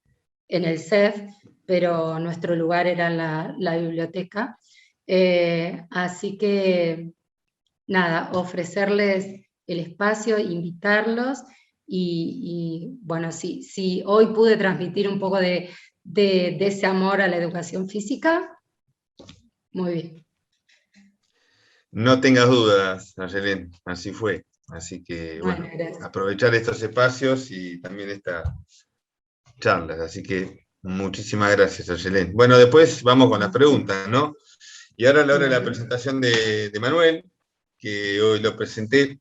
el CEF, pero nuestro lugar era la biblioteca. Así que, nada, ofrecerles el espacio, invitarlos, y bueno, si hoy pude transmitir un poco de ese amor a la educación física, muy bien. No tengas dudas, Ayelén, así fue. Así que, bueno, aprovechar estos espacios y también estas charlas. Así que muchísimas gracias, Ayelén. Bueno, después vamos con las preguntas, ¿no? Y ahora a la hora de la presentación de Manuel, que hoy lo presenté.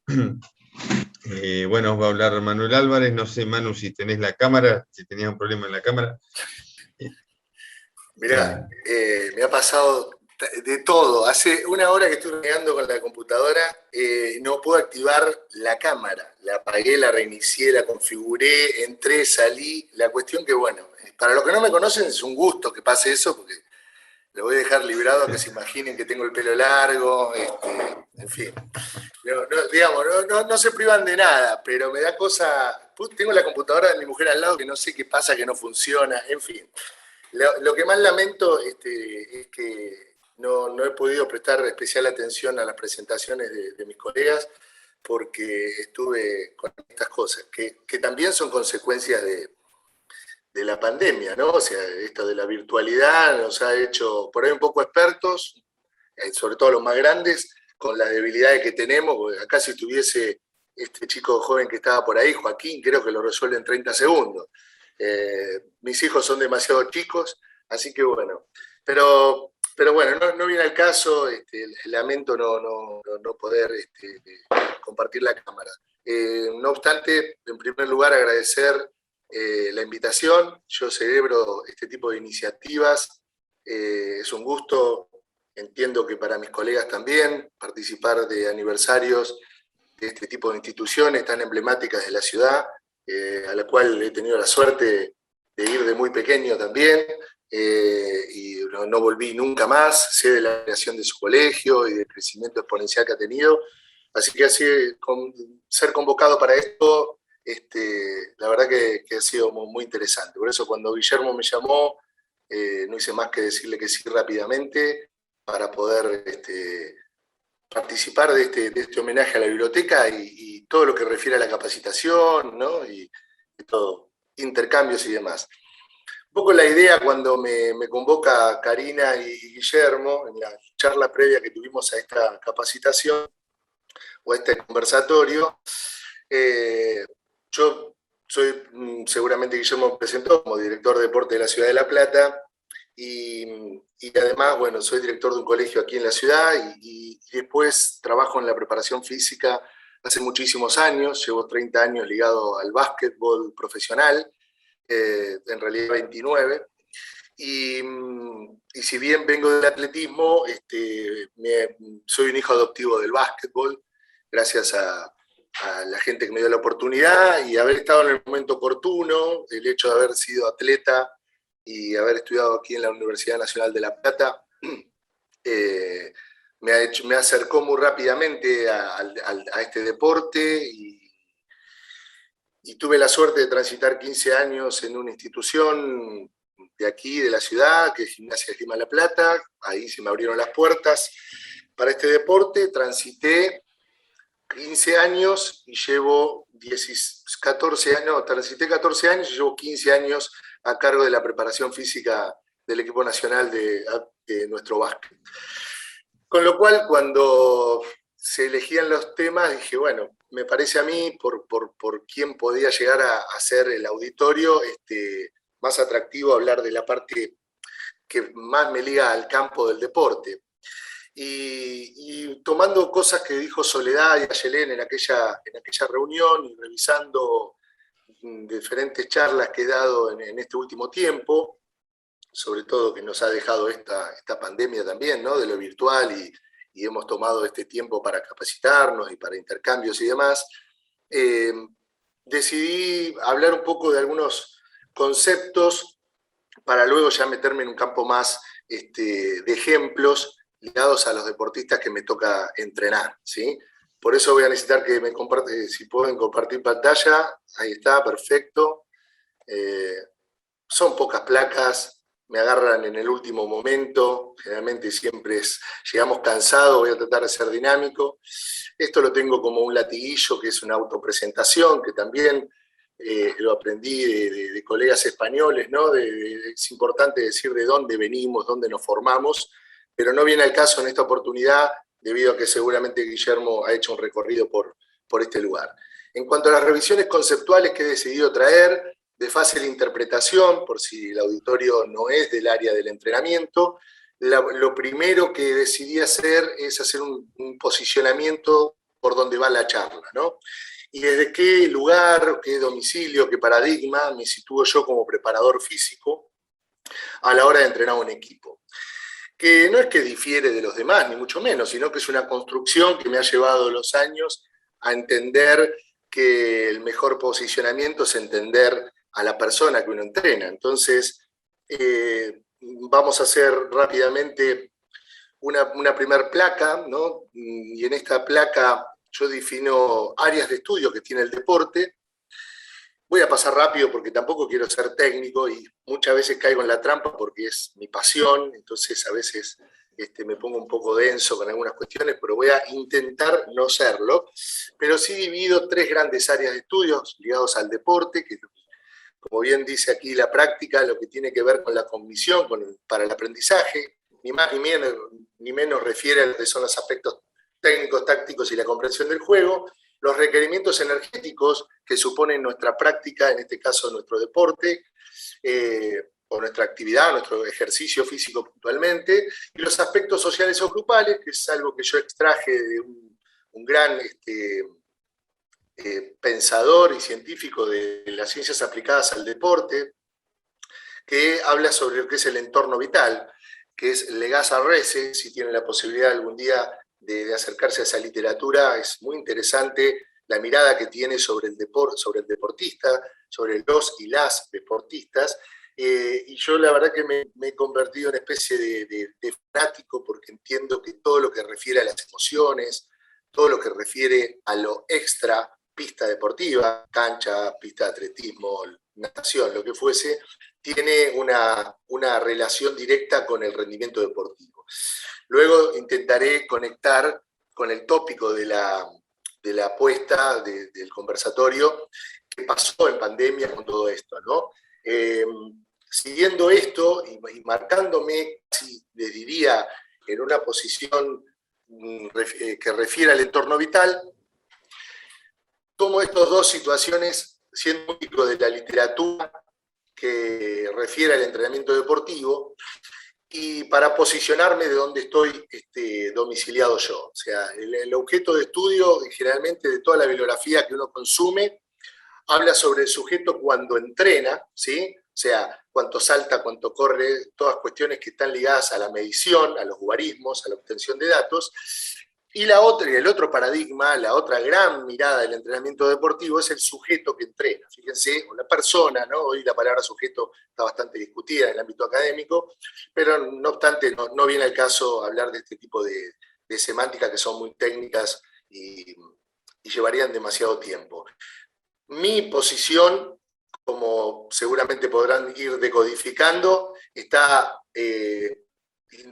Bueno, va a hablar Manuel Álvarez. No sé, Manu, si tenés la cámara, si tenías un problema en la cámara. Mirá, me ha pasado de todo. Hace una hora que estoy renegando con la computadora, no puedo activar la cámara. La apagué, la reinicié, la configuré, entré, salí. La cuestión que, bueno, para los que no me conocen es un gusto que pase eso, porque lo voy a dejar librado a que se imaginen que tengo el pelo largo, en fin. Digamos, no se privan de nada, pero me da cosa. Tengo la computadora de mi mujer al lado que no sé qué pasa, que no funciona, en fin. Lo que más lamento es que no he podido prestar especial atención a las presentaciones de mis colegas, porque estuve con estas cosas, que también son consecuencias de la pandemia, ¿no? O sea, esto de la virtualidad nos ha hecho por ahí un poco expertos, sobre todo los más grandes, con las debilidades que tenemos. Porque acá si estuviese este chico joven que estaba por ahí, Joaquín, creo que lo resuelve en 30 segundos. Mis hijos son demasiado chicos, así que bueno. Pero bueno, no viene al caso, lamento no poder compartir la cámara. No obstante, en primer lugar agradecer la invitación. Yo celebro este tipo de iniciativas, es un gusto, entiendo que para mis colegas también, participar de aniversarios de este tipo de instituciones tan emblemáticas de la ciudad, a la cual he tenido la suerte de ir de muy pequeño también, y no volví nunca más. Sé de la creación de su colegio y del crecimiento exponencial que ha tenido, así que ser convocado para esto, la verdad que ha sido muy interesante. Por eso cuando Guillermo me llamó, no hice más que decirle que sí rápidamente para poder participar de este homenaje a la biblioteca y todo lo que refiere a la capacitación, ¿no? y todo, intercambios y demás. Un poco la idea cuando me convoca Karina y Guillermo, en la charla previa que tuvimos a esta capacitación o a este conversatorio, yo soy, seguramente Guillermo me presentó como director de deporte de la Ciudad de La Plata, y además, bueno, soy director de un colegio aquí en la ciudad, y después trabajo en la preparación física hace muchísimos años. Llevo 30 años ligado al básquetbol profesional, en realidad 29, y si bien vengo del atletismo, soy un hijo adoptivo del básquetbol, gracias a la gente que me dio la oportunidad y haber estado en el momento oportuno. El hecho de haber sido atleta y haber estudiado aquí en la Universidad Nacional de La Plata me acercó muy rápidamente a este deporte, y tuve la suerte de transitar 15 años en una institución de aquí, de la ciudad, que es Gimnasia de Esgrima La Plata. Ahí se me abrieron las puertas para este deporte. Transité 15 años y llevo 14 años, no, transité 14 años y llevo 15 años a cargo de la preparación física del equipo nacional de nuestro básquet. Con lo cual, cuando se elegían los temas, dije, bueno, me parece a mí, por quién podía llegar a ser el auditorio, más atractivo hablar de la parte que más me liga al campo del deporte. Y tomando cosas que dijo Soledad y Ayelén en aquella reunión, y revisando diferentes charlas que he dado en este último tiempo, sobre todo que nos ha dejado esta pandemia también, ¿no? De lo virtual y hemos tomado este tiempo para capacitarnos y para intercambios y demás, decidí hablar un poco de algunos conceptos para luego ya meterme en un campo más de ejemplos ligados a los deportistas que me toca entrenar, ¿sí? Por eso voy a necesitar que me compartan, si pueden compartir pantalla, ahí está, perfecto. Son pocas placas, me agarran en el último momento, generalmente siempre llegamos cansados, voy a tratar de ser dinámico. Esto lo tengo como un latiguillo, que es una autopresentación, que también lo aprendí de colegas españoles, ¿no? Es importante decir de dónde venimos, dónde nos formamos, pero no viene al caso en esta oportunidad, debido a que seguramente Guillermo ha hecho un recorrido por este lugar. En cuanto a las revisiones conceptuales que he decidido traer, de fácil interpretación, por si el auditorio no es del área del entrenamiento, lo primero que decidí hacer es hacer un posicionamiento por donde va la charla, ¿no? Y desde qué lugar, qué domicilio, qué paradigma me sitúo yo como preparador físico a la hora de entrenar un equipo. Que no es que difiere de los demás, ni mucho menos, sino que es una construcción que me ha llevado los años a entender que el mejor posicionamiento es entender a la persona que uno entrena. Entonces, vamos a hacer rápidamente una primer placa, ¿no? Y en esta placa yo defino áreas de estudio que tiene el deporte. Voy a pasar rápido porque tampoco quiero ser técnico y muchas veces caigo en la trampa porque es mi pasión, entonces a veces me pongo un poco denso con algunas cuestiones, pero voy a intentar no serlo. Pero sí divido 3 grandes áreas de estudios ligados al deporte, que como bien dice aquí la práctica, lo que tiene que ver con la cognición, para el aprendizaje, ni más ni menos refiere a lo que son los aspectos técnicos, tácticos y la comprensión del juego, los requerimientos energéticos que supone nuestra práctica, en este caso nuestro deporte, o nuestra actividad, nuestro ejercicio físico puntualmente, y los aspectos sociales o grupales, que es algo que yo extraje de un gran pensador y científico de las ciencias aplicadas al deporte, que habla sobre lo que es el entorno vital, que es Legasa Rese. Si tienen la posibilidad algún día de acercarse a esa literatura, es muy interesante la mirada que tiene sobre el deportista, sobre los y las deportistas, y yo la verdad que me he convertido en una especie de fanático, porque entiendo que todo lo que refiere a las emociones, todo lo que refiere a lo extra, pista deportiva, cancha, pista de atletismo, natación, lo que fuese, tiene una relación directa con el rendimiento deportivo. Luego intentaré conectar con el tópico de la apuesta del conversatorio, que pasó en pandemia con todo esto, ¿no? Siguiendo esto y marcándome, casi les diría, en una posición que refiere al entorno vital, tomo estas 2 situaciones científicas de la literatura que refiere al entrenamiento deportivo, y para posicionarme de dónde estoy domiciliado yo. O sea, el objeto de estudio, generalmente de toda la bibliografía que uno consume, habla sobre el sujeto cuando entrena, ¿sí? O sea, cuánto salta, cuánto corre, todas cuestiones que están ligadas a la medición, a los guarismos, a la obtención de datos. Y el otro paradigma, la otra gran mirada del entrenamiento deportivo es el sujeto que entrena. Fíjense, una persona, ¿no? Hoy la palabra sujeto está bastante discutida en el ámbito académico, pero no obstante no viene al caso hablar de este tipo de semánticas que son muy técnicas y llevarían demasiado tiempo. Mi posición, como seguramente podrán ir decodificando, está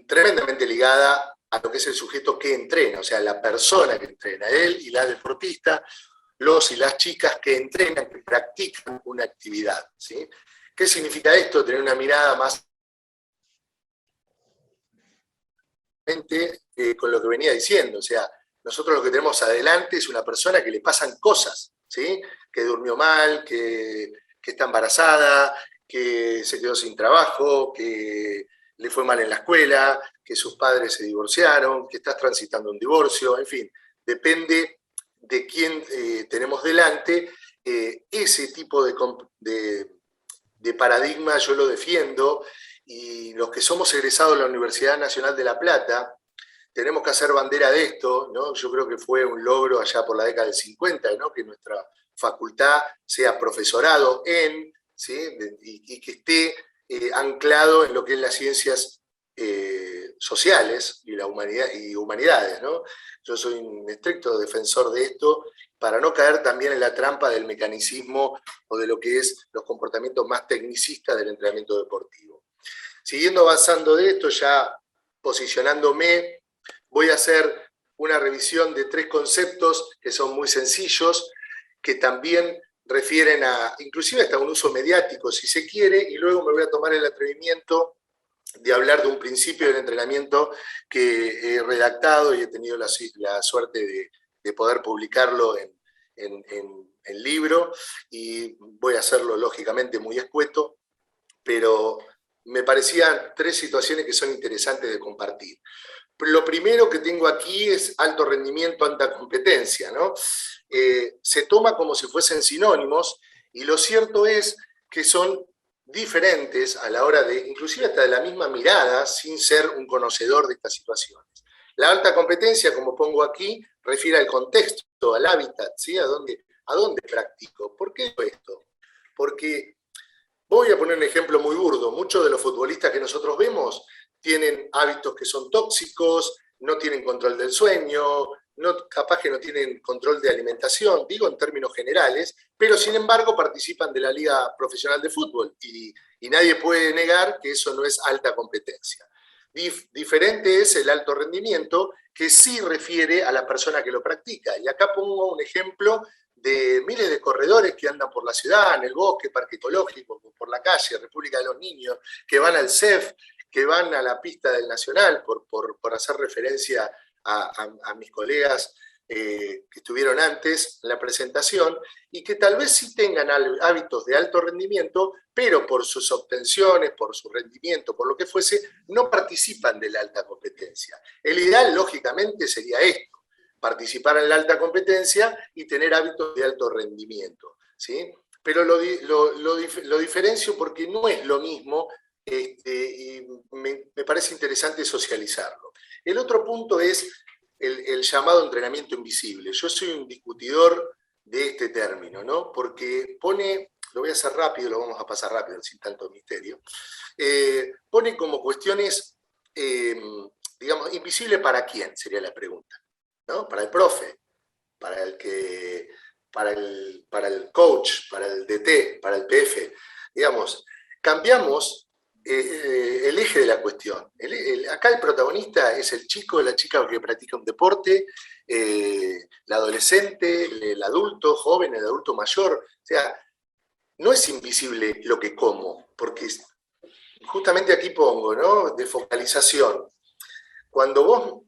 tremendamente ligada a lo que es el sujeto que entrena, o sea, la persona que entrena, él y la deportista, los y las chicas que entrenan, que practican una actividad, ¿sí? ¿Qué significa esto? Tener una mirada más con lo que venía diciendo, o sea, nosotros lo que tenemos adelante es una persona que le pasan cosas, ¿sí? Que durmió mal, que está embarazada, que se quedó sin trabajo, que le fue mal en la escuela, que sus padres se divorciaron, que estás transitando un divorcio, en fin, depende de quién tenemos delante. Ese tipo de paradigma yo lo defiendo, y los que somos egresados de la Universidad Nacional de La Plata tenemos que hacer bandera de esto, ¿no? Yo creo que fue un logro allá por la década del 50, ¿no? Que nuestra facultad sea profesorado en, ¿sí? Y que esté anclado en lo que es las ciencias sociales y la humanidad y humanidades, ¿no? Yo soy un estricto defensor de esto para no caer también en la trampa del mecanicismo o de lo que es los comportamientos más tecnicistas del entrenamiento deportivo. Siguiendo avanzando de esto, ya posicionándome, voy a hacer una revisión de 3 conceptos que son muy sencillos, que también refieren a, inclusive hasta un uso mediático, si se quiere, y luego me voy a tomar el atrevimiento de hablar de un principio del entrenamiento que he redactado y he tenido la suerte de poder publicarlo en libro, y voy a hacerlo lógicamente muy escueto, pero me parecían 3 situaciones que son interesantes de compartir. Lo primero que tengo aquí es alto rendimiento, alta competencia, ¿no? Se toma como si fuesen sinónimos, y lo cierto es que son diferentes a la hora de, inclusive hasta de la misma mirada, sin ser un conocedor de estas situaciones. La alta competencia, como pongo aquí, refiere al contexto, al hábitat, ¿sí? ¿A dónde practico? ¿Por qué esto? Porque, voy a poner un ejemplo muy burdo, muchos de los futbolistas que nosotros vemos tienen hábitos que son tóxicos, no tienen control del sueño, capaz que no tienen control de alimentación, digo en términos generales, pero sin embargo participan de la Liga Profesional de Fútbol, y nadie puede negar que eso no es alta competencia. Diferente es el alto rendimiento, que sí refiere a la persona que lo practica. Y acá pongo un ejemplo de miles de corredores que andan por la ciudad, en el bosque, parque ecológico, por la calle, República de los Niños, que van al CEF, que van a la pista del Nacional, por hacer referencia a mis colegas que estuvieron antes en la presentación, y que tal vez sí tengan hábitos de alto rendimiento, pero por sus obtenciones, por su rendimiento, por lo que fuese, no participan de la alta competencia. El ideal, lógicamente, sería esto: participar en la alta competencia y tener hábitos de alto rendimiento, ¿sí? Pero lo diferencio porque no es lo mismo, y me parece interesante socializarlo. El otro punto es el llamado entrenamiento invisible. Yo soy un discutidor de este término, ¿no? Porque pone, lo voy a hacer rápido, lo vamos a pasar rápido, sin tanto misterio, pone como cuestiones, digamos, invisible para quién, sería la pregunta, ¿no? Para el profe, para el coach, para el DT, para el PF. Digamos, cambiamos el eje de la cuestión. Acá el protagonista es el chico, la chica que practica un deporte, el adolescente, el adulto joven, el adulto mayor. O sea, no es invisible lo que como, porque justamente aquí pongo, ¿no?, de focalización. Cuando vos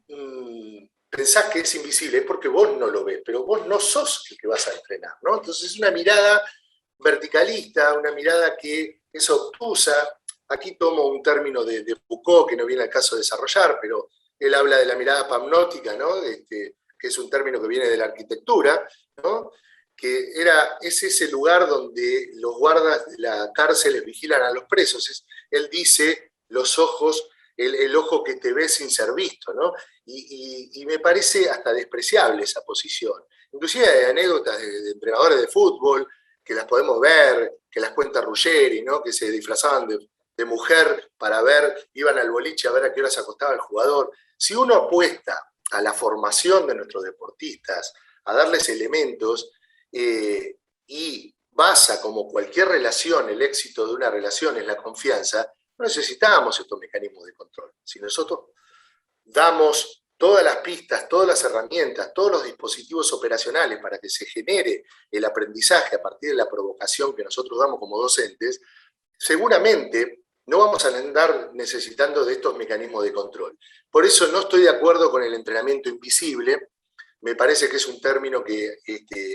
pensás que es invisible es porque vos no lo ves, pero vos no sos el que vas a entrenar, ¿no? Entonces es una mirada verticalista, una mirada que es obtusa. Aquí tomo un término de Foucault, que no viene al caso de desarrollar, pero él habla de la mirada pamnótica, ¿no? Que es un término que viene de la arquitectura, ¿no? Que es ese lugar donde los guardas de la cárcel vigilan a los presos. Él dice los ojos, el ojo que te ve sin ser visto, ¿no? Y me parece hasta despreciable esa posición. Inclusive hay anécdotas de entrenadores de fútbol que las podemos ver, que las cuenta Ruggeri, ¿no? Que se disfrazaban de mujer para ver, iban al boliche a ver a qué hora se acostaba el jugador. Si uno apuesta a la formación de nuestros deportistas, a darles elementos, y basa, como cualquier relación, el éxito de una relación es la confianza, no necesitamos estos mecanismos de control. Si nosotros damos todas las pistas, todas las herramientas, todos los dispositivos operacionales para que se genere el aprendizaje a partir de la provocación que nosotros damos como docentes, seguramente no vamos a andar necesitando de estos mecanismos de control. Por eso no estoy de acuerdo con el entrenamiento invisible. Me parece que es un término que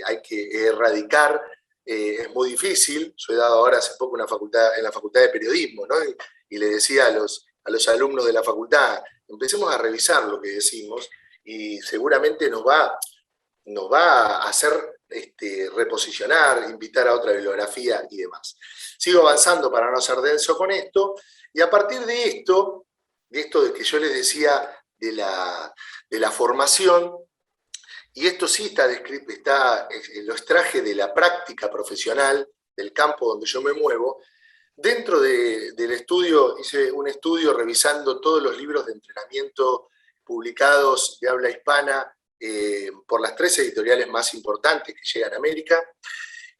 hay que erradicar. Es muy difícil. Yo he dado ahora hace poco en la facultad de periodismo, ¿no? Y le decía a los alumnos de la facultad, empecemos a revisar lo que decimos, y seguramente nos va a hacer reposicionar, invitar a otra bibliografía y demás. Sigo avanzando para no ser denso con esto, y a partir de esto de que yo les decía la formación, y esto sí está descrito, lo extraje de la práctica profesional, del campo donde yo me muevo. Dentro del estudio, hice un estudio revisando todos los libros de entrenamiento publicados de habla hispana por las 3 editoriales más importantes que llegan a América,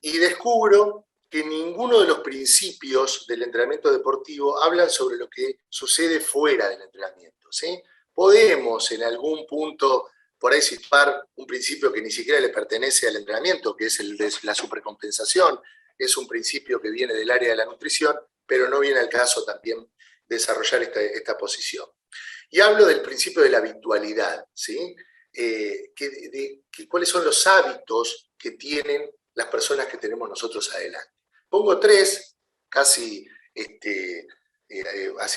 y descubro que ninguno de los principios del entrenamiento deportivo hablan sobre lo que sucede fuera del entrenamiento, ¿sí? Podemos en algún punto por ahí citar un principio que ni siquiera le pertenece al entrenamiento, que es el de la supercompensación. Es un principio que viene del área de la nutrición, pero no viene al caso también desarrollar esta posición. Y hablo del principio de la habitualidad, ¿sí? ¿Cuáles son los hábitos que tienen las personas que tenemos nosotros adelante? Pongo 3, casi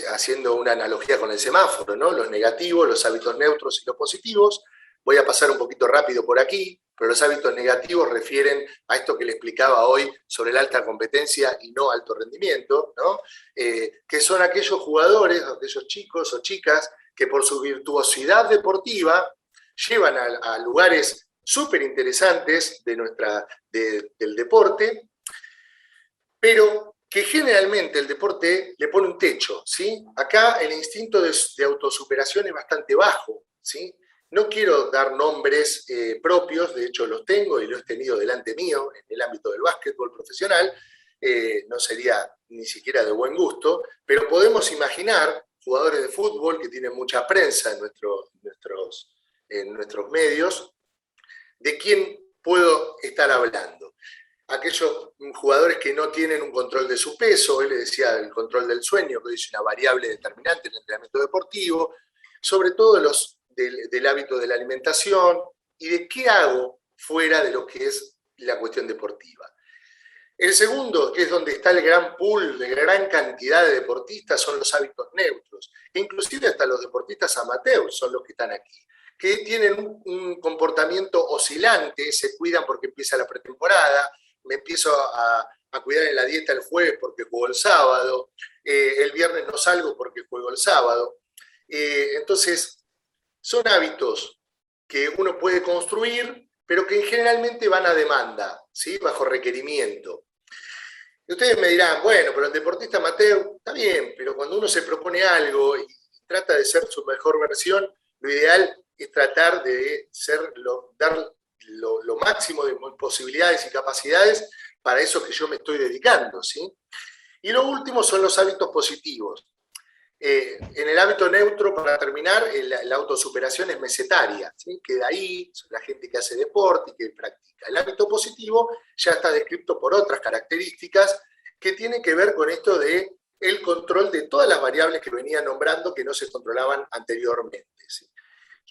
haciendo una analogía con el semáforo, ¿no? Los negativos, los hábitos neutros y los positivos. Voy a pasar un poquito rápido por aquí, pero los hábitos negativos refieren a esto que le explicaba hoy sobre la alta competencia y no alto rendimiento, ¿no? Que son aquellos jugadores, aquellos chicos o chicas que por su virtuosidad deportiva llevan a lugares súper interesantes del deporte, pero que generalmente el deporte le pone un techo, ¿sí? Acá el instinto de autosuperación es bastante bajo, ¿sí? No quiero dar nombres propios, de hecho los tengo y los he tenido delante mío en el ámbito del básquetbol profesional, no sería ni siquiera de buen gusto, pero podemos imaginar jugadores de fútbol que tienen mucha prensa en nuestros medios, ¿de quién puedo estar hablando? Aquellos jugadores que no tienen un control de su peso, él le decía el control del sueño, que es una variable determinante en el entrenamiento deportivo, sobre todo del hábito de la alimentación y de qué hago fuera de lo que es la cuestión deportiva. El segundo, que es donde está el gran pool de gran cantidad de deportistas, son los hábitos neutros. E inclusive hasta los deportistas amateurs son los que están aquí, que tienen un comportamiento oscilante, se cuidan porque empieza la pretemporada, me empiezo a cuidar en la dieta el jueves porque juego el sábado, el viernes no salgo porque juego el sábado. Entonces, son hábitos que uno puede construir, pero que generalmente van a demanda, ¿sí? Bajo requerimiento. Y ustedes me dirán, bueno, pero el deportista amateur está bien, pero cuando uno se propone algo y trata de ser su mejor versión, lo ideal es tratar de dar lo máximo de posibilidades y capacidades para eso que yo me estoy dedicando, ¿sí? Y lo último son los hábitos positivos. En el hábito neutro, para terminar, la autosuperación es mesetaria, ¿sí? Queda ahí, son la gente que hace deporte y que practica. El hábito positivo ya está descrito por otras características que tienen que ver con esto de el control de todas las variables que venía nombrando que no se controlaban anteriormente, ¿sí?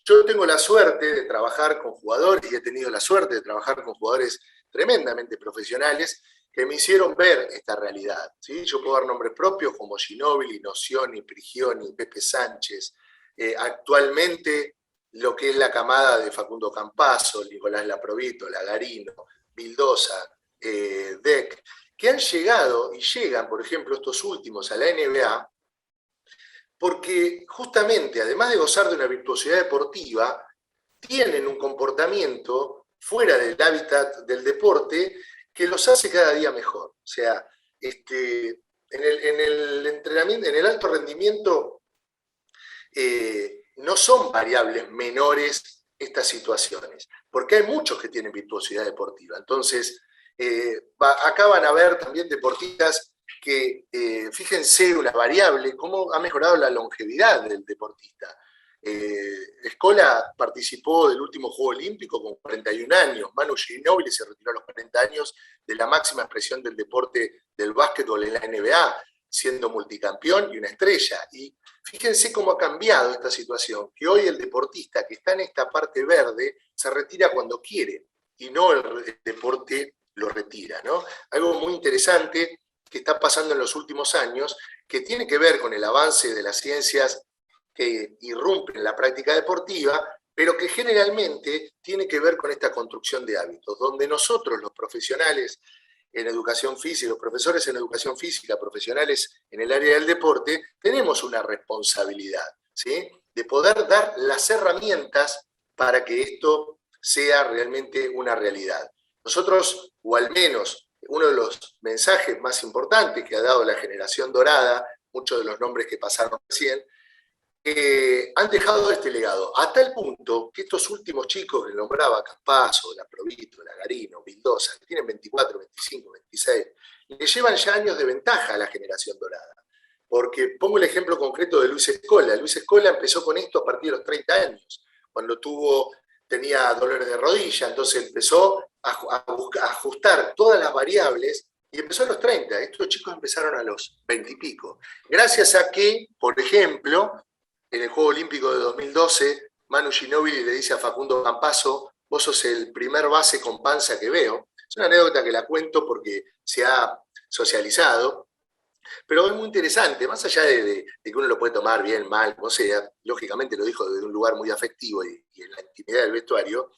Yo tengo la suerte de trabajar con jugadores y he tenido la suerte de trabajar con jugadores tremendamente profesionales que me hicieron ver esta realidad, ¿sí? Yo puedo dar nombres propios como Ginóbili, Nocioni, Prigioni, Pepe Sánchez, actualmente lo que es la camada de Facundo Campazzo, Nicolás Laprovito, Lagarino, Vildosa, Deck, que han llegado y llegan, por ejemplo, estos últimos a la NBA, porque justamente, además de gozar de una virtuosidad deportiva, tienen un comportamiento fuera del hábitat del deporte que los hace cada día mejor. O sea, en el entrenamiento, en el alto rendimiento, no son variables menores estas situaciones, porque hay muchos que tienen virtuosidad deportiva. Entonces, acá van a ver también deportistas que, fíjense una variable, cómo ha mejorado la longevidad del deportista. Scola participó del último Juego Olímpico con 41 años, Manu Ginóbili se retiró a los 40 años de la máxima expresión del deporte del básquetbol en la NBA, siendo multicampeón y una estrella. Y fíjense cómo ha cambiado esta situación, que hoy el deportista que está en esta parte verde se retira cuando quiere, y no el deporte lo retira, ¿no? Algo muy interesante que está pasando en los últimos años, que tiene que ver con el avance de las ciencias que irrumpen en la práctica deportiva, pero que generalmente tiene que ver con esta construcción de hábitos, donde nosotros, los profesionales en educación física, los profesores en educación física, profesionales en el área del deporte, tenemos una responsabilidad. ¿sí? De poder dar las herramientas para que esto sea realmente una realidad. Nosotros, o al menos uno de los mensajes más importantes que ha dado la generación dorada, muchos de los nombres que pasaron recién, han dejado este legado, a tal punto que estos últimos chicos que nombraba, Campazzo, Laprovito, Lagarino, Vildosa, que tienen 24, 25, 26, le llevan ya años de ventaja a la generación dorada. Porque pongo el ejemplo concreto de Luis Escola. Luis Escola empezó con esto a partir de los 30 años, cuando tenía dolores de rodilla, entonces empezó a ajustar todas las variables y empezó a los 30. Estos chicos empezaron a los 20 y pico. Gracias a que, por ejemplo, en el Juego Olímpico de 2012, Manu Ginóbili le dice a Facundo Campazzo: vos sos el primer base con panza que veo. Es una anécdota que la cuento porque se ha socializado, pero es muy interesante, más allá de que uno lo puede tomar bien, mal, como sea, lógicamente lo dijo desde un lugar muy afectivo y en la intimidad del vestuario,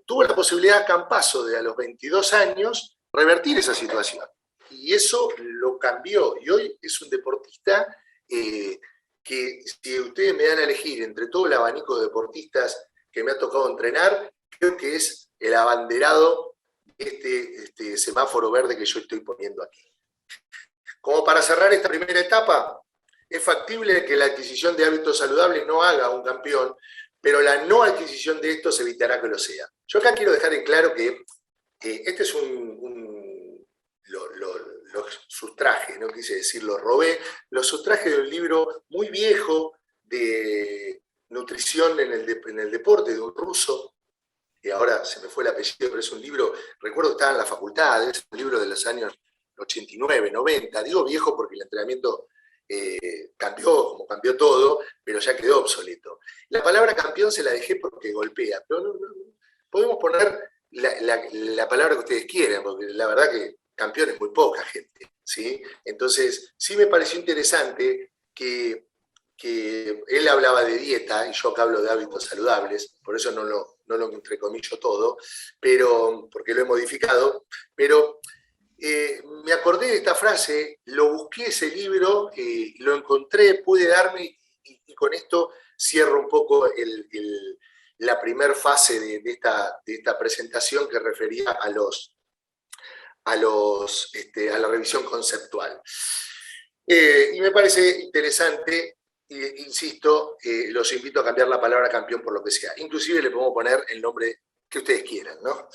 tuvo la posibilidad Campazzo de a los 22 años revertir esa situación. Y eso lo cambió, y hoy es un deportista que, si ustedes me dan a elegir entre todo el abanico de deportistas que me ha tocado entrenar, creo que es el abanderado de este semáforo verde que yo estoy poniendo aquí. Como para cerrar esta primera etapa, es factible que la adquisición de hábitos saludables no haga un campeón, pero la no adquisición de estos evitará que lo sea. Yo acá quiero dejar en claro que este es lo sustraje, no quise decir lo robé, lo sustraje de un libro muy viejo de nutrición en el deporte, de un ruso, que ahora se me fue el apellido, pero es un libro, recuerdo que estaba en la facultad, es un libro de los años 89, 90, digo viejo porque el entrenamiento cambió, como cambió todo, pero ya quedó obsoleto. La palabra campeón se la dejé porque golpea, pero no, podemos poner la palabra que ustedes quieran, porque la verdad que campeón es muy poca gente, ¿sí? Entonces, sí me pareció interesante que él hablaba de dieta, y yo acá hablo de hábitos saludables, por eso no lo entrecomillo todo, pero, porque lo he modificado, pero me acordé de esta frase, lo busqué ese libro, lo encontré, pude darme, y con esto cierro un poco la primera fase de esta presentación que refería a la revisión conceptual. Y me parece interesante, insisto, los invito a cambiar la palabra campeón por lo que sea. Inclusive le podemos poner el nombre que ustedes quieran, ¿no?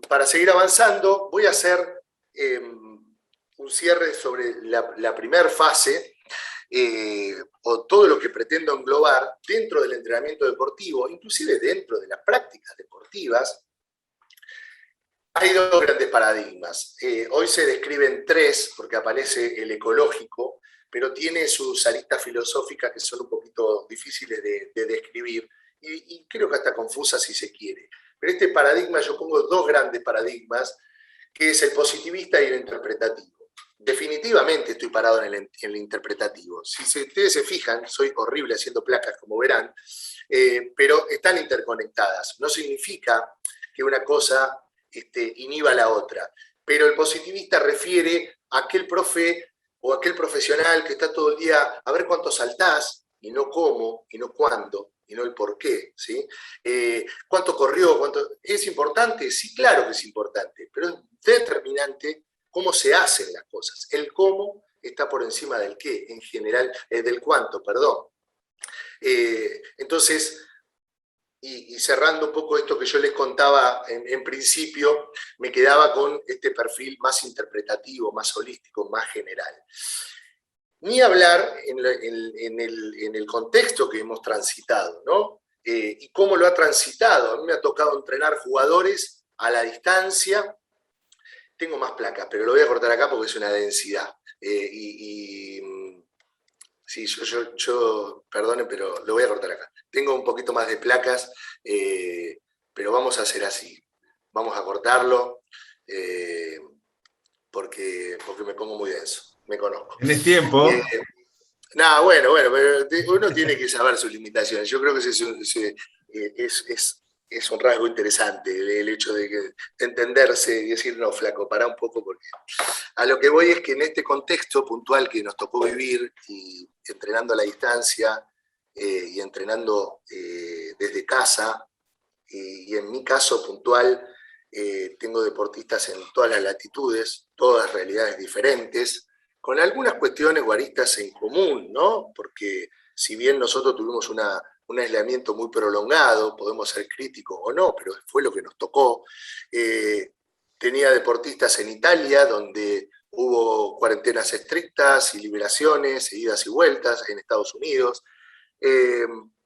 Para seguir avanzando, voy a hacer un cierre sobre la primera fase, o todo lo que pretendo englobar dentro del entrenamiento deportivo, inclusive dentro de las prácticas deportivas. Hay dos grandes paradigmas. Hoy se describen tres, porque aparece el ecológico, pero tiene sus aristas filosóficas que son un poquito difíciles de describir, y creo que hasta confusas si se quiere. Pero este paradigma, yo pongo dos grandes paradigmas, que es el positivista y el interpretativo. Definitivamente estoy parado en el interpretativo. Si ustedes se fijan, soy horrible haciendo placas, como verán, pero están interconectadas. No significa que una cosa inhiba a la otra, pero el positivista refiere a aquel profe o aquel profesional que está todo el día a ver cuánto saltás, y no cómo, y no cuándo, y no el por qué, ¿sí? ¿Cuánto corrió? ¿Es importante? Sí, claro que es importante, pero es determinante cómo se hacen las cosas. El cómo está por encima del qué, en general, del cuánto, perdón. Entonces, y cerrando un poco esto que yo les contaba en principio, me quedaba con este perfil más interpretativo, más holístico, más general. Ni hablar en el contexto que hemos transitado, ¿no? Y cómo lo ha transitado. A mí me ha tocado entrenar jugadores a la distancia. Tengo más placas, pero lo voy a cortar acá porque es una densidad. Sí, yo perdonen, pero lo voy a cortar acá. Tengo un poquito más de placas, pero vamos a hacer así. Vamos a cortarlo porque me pongo muy denso. Me conozco. ¿Tienes tiempo? Bueno, pero uno tiene que saber sus limitaciones. Yo creo que es es un rasgo interesante el hecho de entenderse y decir, no, flaco, pará un poco, porque a lo que voy es que en este contexto puntual que nos tocó vivir, y entrenando a la distancia, y entrenando desde casa, y en mi caso puntual, tengo deportistas en todas las latitudes, todas realidades diferentes, con algunas cuestiones guaristas en común, ¿no? Porque si bien nosotros tuvimos un aislamiento muy prolongado, podemos ser críticos o no, pero fue lo que nos tocó. Tenía deportistas en Italia, donde hubo cuarentenas estrictas y liberaciones, idas y vueltas, en Estados Unidos,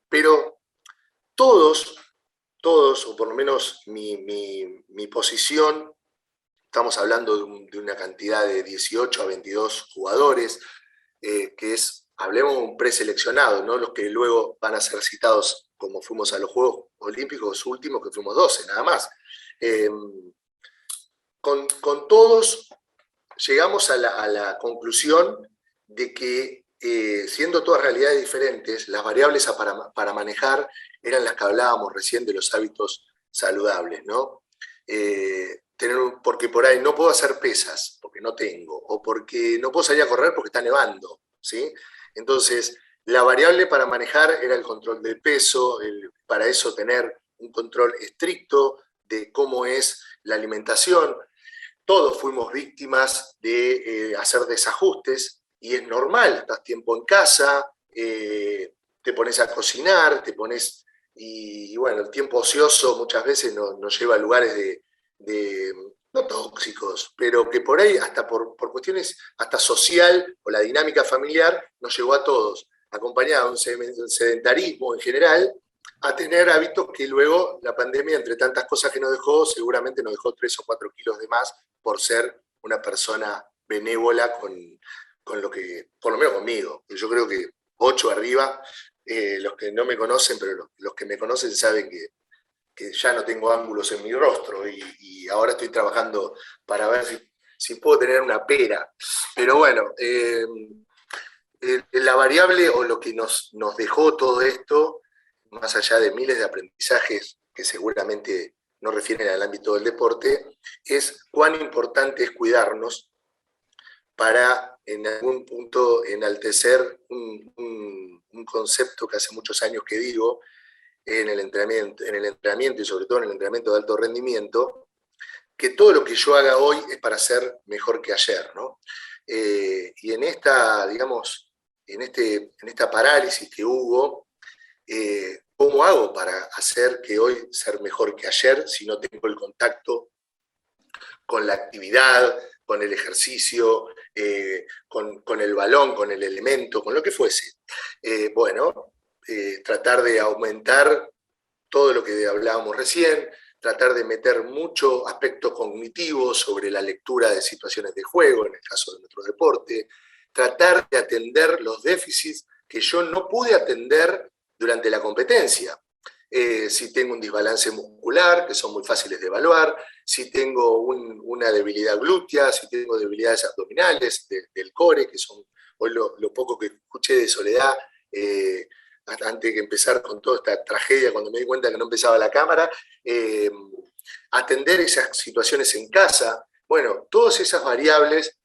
pero todos, o por lo menos mi posición, estamos hablando de una cantidad de 18 a 22 jugadores, que es, hablemos de un preseleccionado, ¿no? Los que luego van a ser citados como fuimos a los Juegos Olímpicos últimos, que fuimos 12, nada más. Con todos llegamos a la conclusión de que, siendo todas realidades diferentes, las variables para manejar eran las que hablábamos recién de los hábitos saludables, ¿no? Porque por ahí no puedo hacer pesas, porque no tengo, o porque no puedo salir a correr porque está nevando, ¿sí? Entonces, la variable para manejar era el control del peso, para eso tener un control estricto de cómo es la alimentación. Todos fuimos víctimas de hacer desajustes, y es normal, estás tiempo en casa, te pones a cocinar, y bueno, el tiempo ocioso muchas veces nos lleva a lugares no tóxicos, pero que por ahí, hasta por cuestiones hasta social o la dinámica familiar, nos llevó a todos, acompañado de un sedentarismo en general, a tener hábitos que luego la pandemia, entre tantas cosas que nos dejó, seguramente nos dejó 3 o 4 kilos de más por ser una persona benévola con lo que, por lo menos conmigo. Yo creo que 8 arriba, los que no me conocen, pero los que me conocen saben que ya no tengo ángulos en mi rostro, y ahora estoy trabajando para ver si puedo tener una pera. Pero bueno, la variable o lo que nos dejó todo esto, más allá de miles de aprendizajes que seguramente no refieren al ámbito del deporte, es cuán importante es cuidarnos para en algún punto enaltecer un concepto que hace muchos años que digo en el entrenamiento y sobre todo en el entrenamiento de alto rendimiento, que todo lo que yo haga hoy es para ser mejor que ayer, ¿no? Y en esta, digamos, en esta parálisis que hubo, ¿cómo hago para hacer que hoy ser mejor que ayer si no tengo el contacto con la actividad, con el ejercicio, con el balón, con el elemento, con lo que fuese? Bueno, tratar de aumentar todo lo que hablábamos recién, tratar de meter mucho aspecto cognitivo sobre la lectura de situaciones de juego, en el caso de nuestro deporte, tratar de atender los déficits que yo no pude atender durante la competencia. Si tengo un desbalance muscular, que son muy fáciles de evaluar, si tengo una debilidad glútea, si tengo debilidades abdominales, del core, que son hoy lo poco que escuché de Soledad, antes de empezar con toda esta tragedia, cuando me di cuenta que no empezaba la cámara, atender esas situaciones en casa. Bueno, todas esas variables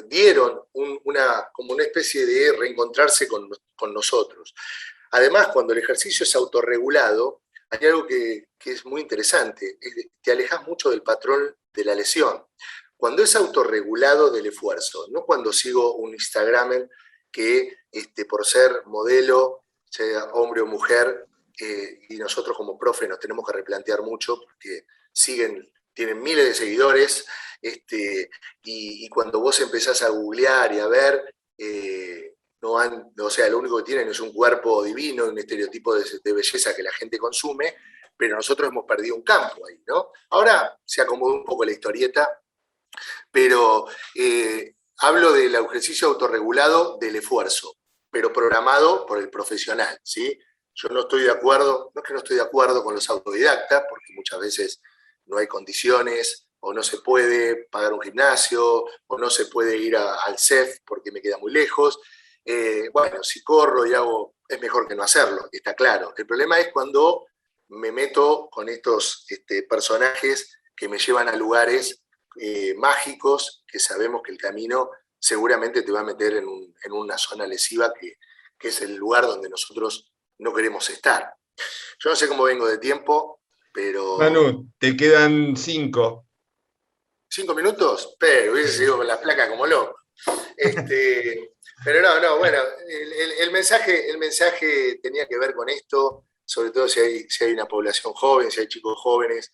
dieron como una especie de reencontrarse con nosotros. Además, cuando el ejercicio es autorregulado, hay algo que es muy interesante, te alejas mucho del patrón de la lesión. Cuando es autorregulado del esfuerzo, no cuando sigo un Instagramer que por ser modelo, sea hombre o mujer, y nosotros como profe nos tenemos que replantear mucho porque tienen miles de seguidores, y cuando vos empezás a googlear y a ver, o sea, lo único que tienen es un cuerpo divino, un estereotipo de belleza que la gente consume, pero nosotros hemos perdido un campo ahí, ¿no? Ahora se acomodó un poco la historieta, pero hablo del ejercicio autorregulado del esfuerzo, pero programado por el profesional, ¿sí? Yo no estoy de acuerdo, no es que no estoy de acuerdo con los autodidactas, porque muchas veces no hay condiciones, o no se puede pagar un gimnasio, o no se puede ir al CEF porque me queda muy lejos. Bueno, si corro y hago, es mejor que no hacerlo, está claro. El problema es cuando me meto con estos personajes que me llevan a lugares mágicos, que sabemos que el camino seguramente te va a meter en una zona lesiva que es el lugar donde nosotros no queremos estar. Yo no sé cómo vengo de tiempo, pero... Manu, te quedan 5. ¿5 minutos? Pero hubiese seguido con la placa como loco. Pero no, bueno, el mensaje tenía que ver con esto, sobre todo si hay una población joven, si hay chicos jóvenes.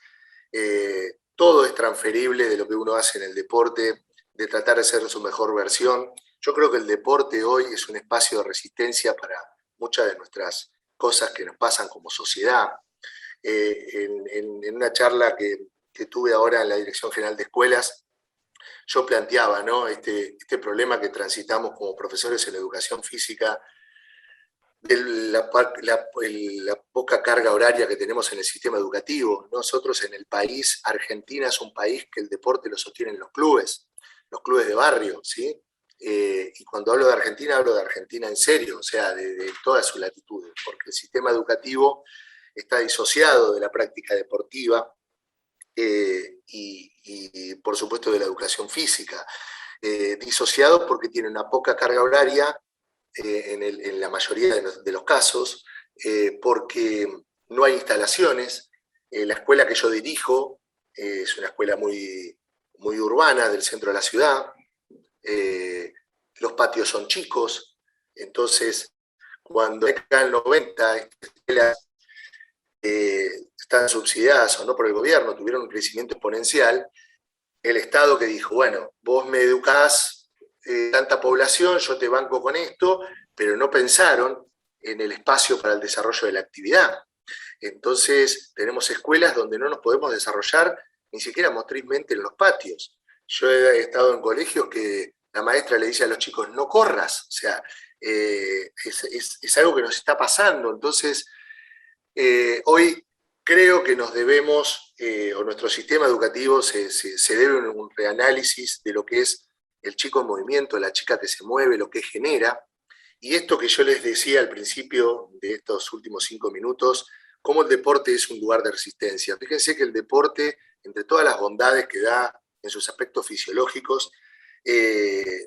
Todo es transferible de lo que uno hace en el deporte, de tratar de ser su mejor versión. Yo creo que el deporte hoy es un espacio de resistencia para muchas de nuestras cosas que nos pasan como sociedad. En una charla que tuve ahora en la Dirección General de Escuelas, yo planteaba, ¿no?, este problema que transitamos como profesores en educación física, de la poca carga horaria que tenemos en el sistema educativo. Nosotros en el país, Argentina es un país que el deporte lo sostienen los clubes de barrio, ¿sí? Y cuando hablo de Argentina en serio, o sea, de todas sus latitudes, porque el sistema educativo está disociado de la práctica deportiva y por supuesto de la educación física. Disociado porque tiene una poca carga horaria en la mayoría de los casos, porque no hay instalaciones. La escuela que yo dirijo es una escuela muy, muy urbana del centro de la ciudad. Los patios son chicos, entonces cuando en la década del 90 estas escuelas están subsidiadas o no por el gobierno, tuvieron un crecimiento exponencial, el Estado que dijo, bueno, vos me educás tanta población, yo te banco con esto, pero no pensaron en el espacio para el desarrollo de la actividad. Entonces tenemos escuelas donde no nos podemos desarrollar ni siquiera motrizmente en los patios. Yo he estado en colegios que la maestra le dice a los chicos, no corras, o sea, es algo que nos está pasando. Entonces, hoy creo que nos debemos, o nuestro sistema educativo se debe un reanálisis de lo que es el chico en movimiento, la chica que se mueve, lo que genera. Y esto que yo les decía al principio de estos últimos 5 minutos, cómo el deporte es un lugar de resistencia. Fíjense que el deporte, entre todas las bondades que da en sus aspectos fisiológicos,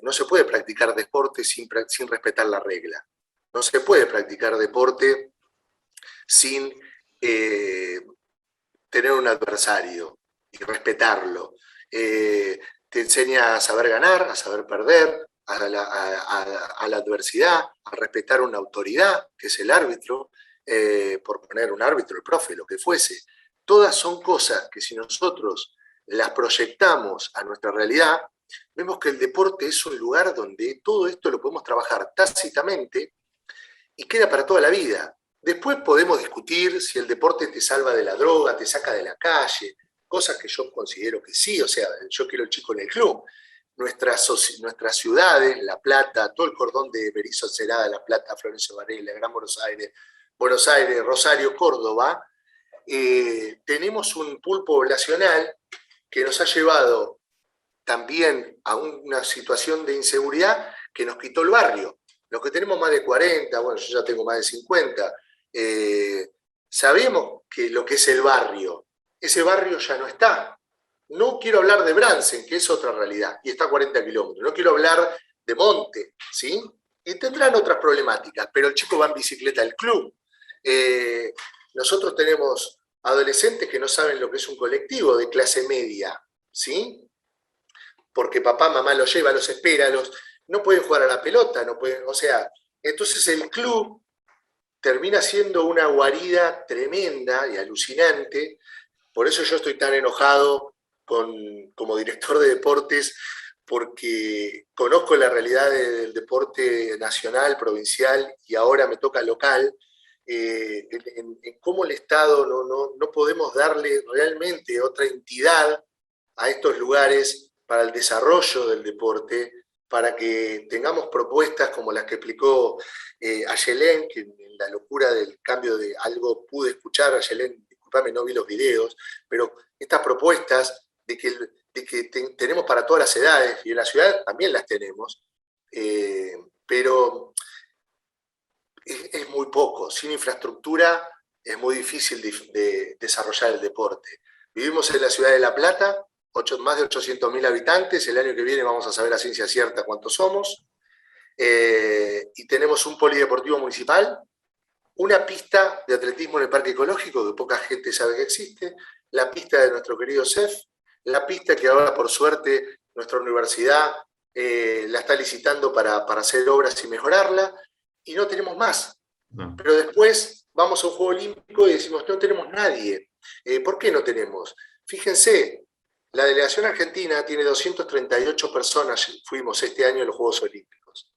no se puede practicar deporte sin respetar la regla. No se puede practicar deporte sin tener un adversario y respetarlo. Te enseña a saber ganar, a saber perder, a la adversidad, a respetar una autoridad, que es el árbitro, por poner un árbitro, el profe, lo que fuese. Todas son cosas que si nosotros las proyectamos a nuestra realidad, vemos que el deporte es un lugar donde todo esto lo podemos trabajar tácitamente y queda para toda la vida. Después podemos discutir si el deporte te salva de la droga, te saca de la calle, cosas que yo considero que sí, o sea, yo quiero el chico en el club. Nuestras ciudades, La Plata, todo el cordón de Berizo Cerada, La Plata, Florencio Varela, Gran Buenos Aires, Rosario, Córdoba, tenemos un pool poblacional que nos ha llevado también a una situación de inseguridad que nos quitó el barrio. Los que tenemos más de 40, bueno, yo ya tengo más de 50, sabemos que lo que es el barrio, ese barrio ya no está. No quiero hablar de Bransen, que es otra realidad, y está a 40 kilómetros. No quiero hablar de Monte, ¿sí? Y tendrán otras problemáticas, pero el chico va en bicicleta al club. Nosotros tenemos adolescentes que no saben lo que es un colectivo de clase media, ¿sí? Porque papá, mamá los lleva, los espera, no pueden jugar a la pelota, no pueden, o sea, entonces el club termina siendo una guarida tremenda y alucinante. Por eso yo estoy tan enojado como director de deportes, porque conozco la realidad del deporte nacional, provincial, y ahora me toca local, en cómo el Estado no podemos darle realmente otra entidad a estos lugares para el desarrollo del deporte, para que tengamos propuestas como las que explicó Ayelén, que en la locura del cambio de algo pude escuchar, Ayelén, discúlpame, no vi los videos, pero estas propuestas de que tenemos para todas las edades, y en la ciudad también las tenemos, pero es muy poco. Sin infraestructura es muy difícil de desarrollar el deporte. Vivimos en la ciudad de La Plata, más de 800.000 habitantes, el año que viene vamos a saber a ciencia cierta cuántos somos, y tenemos un polideportivo municipal, una pista de atletismo en el Parque Ecológico, que poca gente sabe que existe, la pista de nuestro querido CEF, la pista que ahora por suerte nuestra universidad la está licitando para hacer obras y mejorarla, y no tenemos más. No. Pero después vamos a un Juego Olímpico y decimos, no tenemos nadie. ¿Por qué no tenemos? Fíjense, la delegación argentina tiene 238 personas, fuimos este año a los Juegos Olímpicos.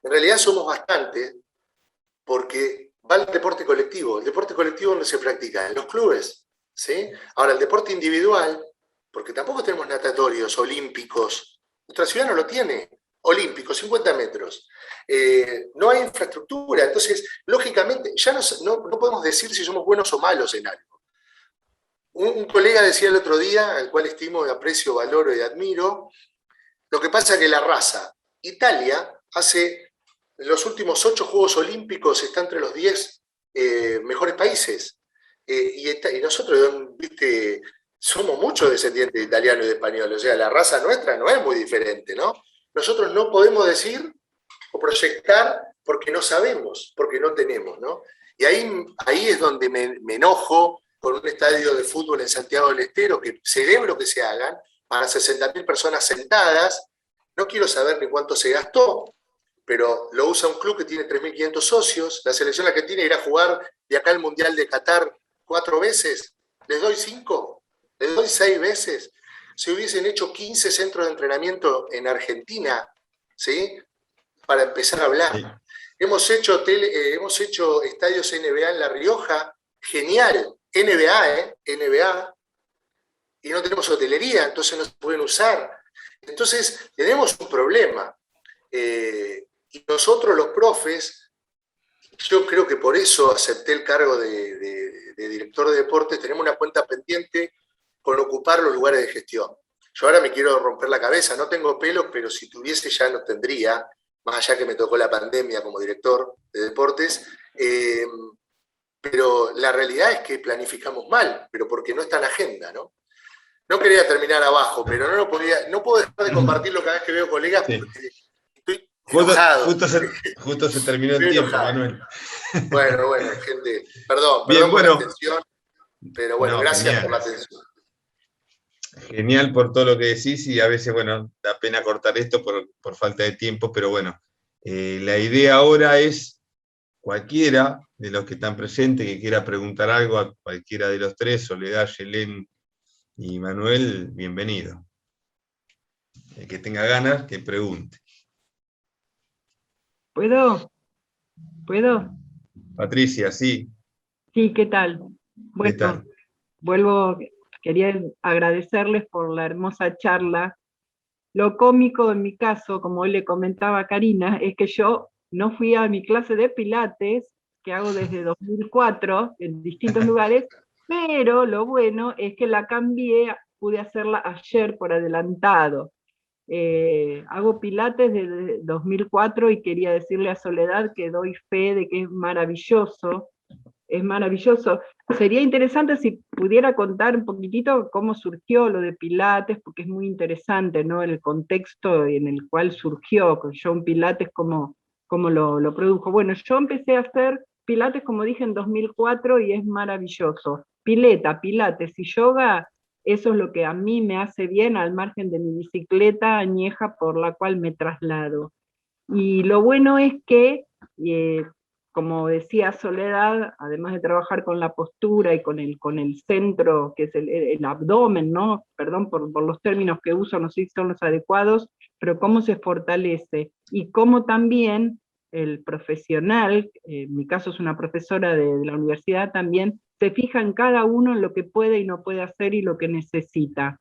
En realidad somos bastantes, porque va el deporte colectivo. El deporte colectivo no se practica en los clubes, ¿sí? Ahora, el deporte individual, porque tampoco tenemos natatorios olímpicos, nuestra ciudad no lo tiene, olímpicos, 50 metros. No hay infraestructura, entonces, lógicamente, ya no podemos decir si somos buenos o malos en algo. Un colega decía el otro día, al cual estimo, aprecio, valoro y admiro, lo que pasa es que la raza, Italia, hace los últimos 8 Juegos Olímpicos, está entre los 10 mejores países. Y nosotros, ¿viste? Somos muchos descendientes de italiano y de español, o sea, la raza nuestra no es muy diferente, ¿no? Nosotros no podemos decir o proyectar porque no sabemos, porque no tenemos, ¿no? Y ahí es donde me enojo con un estadio de fútbol en Santiago del Estero, que celebro que se hagan, para 60.000 personas sentadas, no quiero saber ni cuánto se gastó, pero lo usa un club que tiene 3.500 socios, la selección argentina irá a jugar de acá al Mundial de Qatar 4 veces, les doy 5, les doy 6 veces. Si hubiesen hecho 15 centros de entrenamiento en Argentina, ¿sí? Para empezar a hablar. Sí. Hemos hecho estadios NBA en La Rioja, genial, NBA, y no tenemos hotelería, entonces no se pueden usar. Entonces tenemos un problema. Y nosotros los profes, yo creo que por eso acepté el cargo de director de deportes, tenemos una cuenta pendiente con ocupar los lugares de gestión. Yo ahora me quiero romper la cabeza, no tengo pelo, pero si tuviese ya no tendría, más allá que me tocó la pandemia como director de deportes, pero la realidad es que planificamos mal, pero porque no está en agenda, ¿no? No quería terminar abajo, pero no puedo dejar de compartirlo cada vez que veo colegas, sí. Porque estoy enojado. Justo se terminó el tiempo, enojado. Manuel. Bueno, gente, perdón por la atención, pero bueno, gracias genial. Por la atención. Genial por todo lo que decís, y a veces, bueno, da pena cortar esto por falta de tiempo, pero bueno, la idea ahora es cualquiera de los que están presentes que quiera preguntar algo a cualquiera de los tres, Soledad, Yelén y Manuel, bienvenido. El que tenga ganas, que pregunte. ¿Puedo? Patricia, sí. Sí, ¿qué tal? Bueno, ¿qué tal? Quería agradecerles por la hermosa charla. Lo cómico en mi caso, como hoy le comentaba a Karina, es que yo no fui a mi clase de pilates, que hago desde 2004, en distintos lugares, pero lo bueno es que la cambié, pude hacerla ayer por adelantado. Hago pilates desde 2004 y quería decirle a Soledad que doy fe de que es maravilloso. Es maravilloso. Sería interesante si pudiera contar un poquitito cómo surgió lo de Pilates, porque es muy interesante, ¿no? El contexto en el cual surgió, con John Pilates, cómo lo produjo. Bueno, yo empecé a hacer Pilates, como dije, en 2004 y es maravilloso. Pilates y yoga, eso es lo que a mí me hace bien, al margen de mi bicicleta añeja por la cual me traslado. Y lo bueno es que como decía Soledad, además de trabajar con la postura y con el centro, que es el abdomen, ¿no? Perdón por los términos que uso, no sé si son los adecuados, pero cómo se fortalece, y cómo también el profesional, en mi caso es una profesora de la universidad también, se fija en cada uno en lo que puede y no puede hacer y lo que necesita.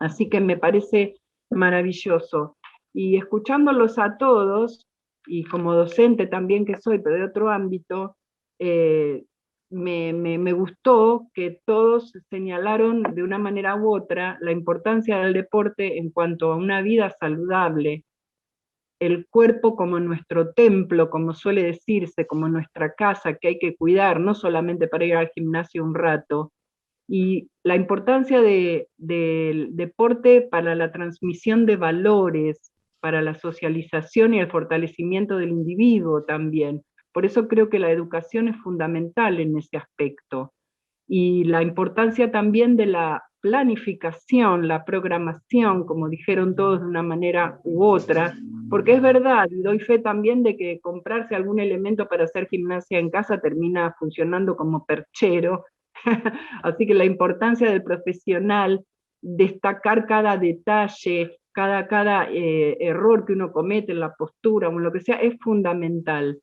Así que me parece maravilloso. Y escuchándolos a todos, y como docente también que soy, pero de otro ámbito, me gustó que todos señalaron de una manera u otra la importancia del deporte en cuanto a una vida saludable. el cuerpo como nuestro templo, como suele decirse, como nuestra casa que hay que cuidar, no solamente para ir al gimnasio un rato, y la importancia del deporte para la transmisión de valores, para la socialización y el fortalecimiento del individuo también. Por eso creo que la educación es fundamental en ese aspecto. Y la importancia también de la planificación, la programación, como dijeron todos de una manera u otra, porque es verdad, y doy fe también de que comprarse algún elemento para hacer gimnasia en casa termina funcionando como perchero, así que la importancia del profesional, destacar cada detalle, cada error que uno comete en la postura o en lo que sea, es fundamental.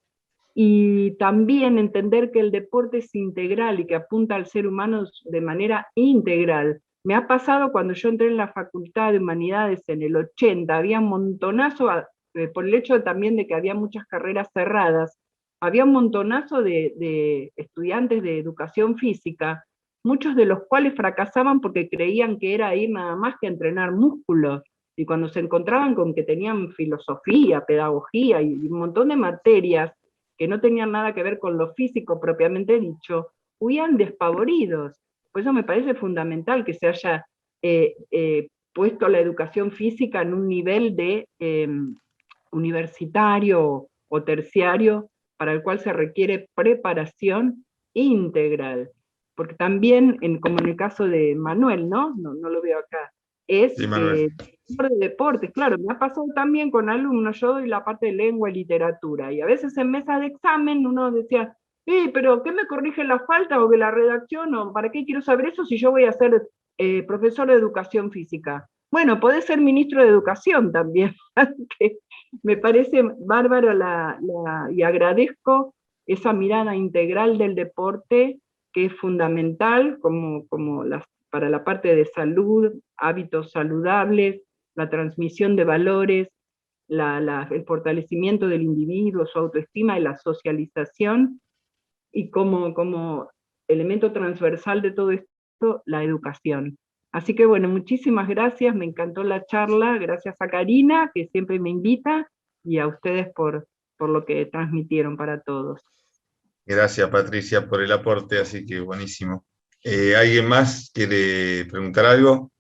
Y también entender que el deporte es integral y que apunta al ser humano de manera integral. Me ha pasado cuando yo entré en la Facultad de Humanidades en el 80, había un montonazo, por el hecho también de que había muchas carreras cerradas, había un montonazo de estudiantes de educación física, muchos de los cuales fracasaban porque creían que era ir nada más que entrenar músculos, y cuando se encontraban con que tenían filosofía, pedagogía y un montón de materias que no tenían nada que ver con lo físico propiamente dicho, huían despavoridos. Por eso me parece fundamental que se haya puesto la educación física en un nivel de universitario o terciario para el cual se requiere preparación integral. Porque también, como en el caso de Manuel, ¿no? No lo veo acá, es Sí, Manuel. de deportes, claro, me ha pasado también con alumnos, yo doy la parte de lengua y literatura, y a veces en mesa de examen uno decía, pero ¿qué me corrige la falta o que la redacción, o para qué quiero saber eso si yo voy a ser profesor de educación física? Bueno, podés ser ministro de educación también, que me parece bárbaro y agradezco esa mirada integral del deporte que es fundamental para la parte de salud, hábitos saludables, la transmisión de valores, el fortalecimiento del individuo, su autoestima y la socialización, y como elemento transversal de todo esto, la educación. Así que bueno, muchísimas gracias, me encantó la charla, gracias a Karina, que siempre me invita, y a ustedes por lo que transmitieron para todos. Gracias, Patricia, por el aporte, así que buenísimo. ¿Alguien más quiere preguntar algo?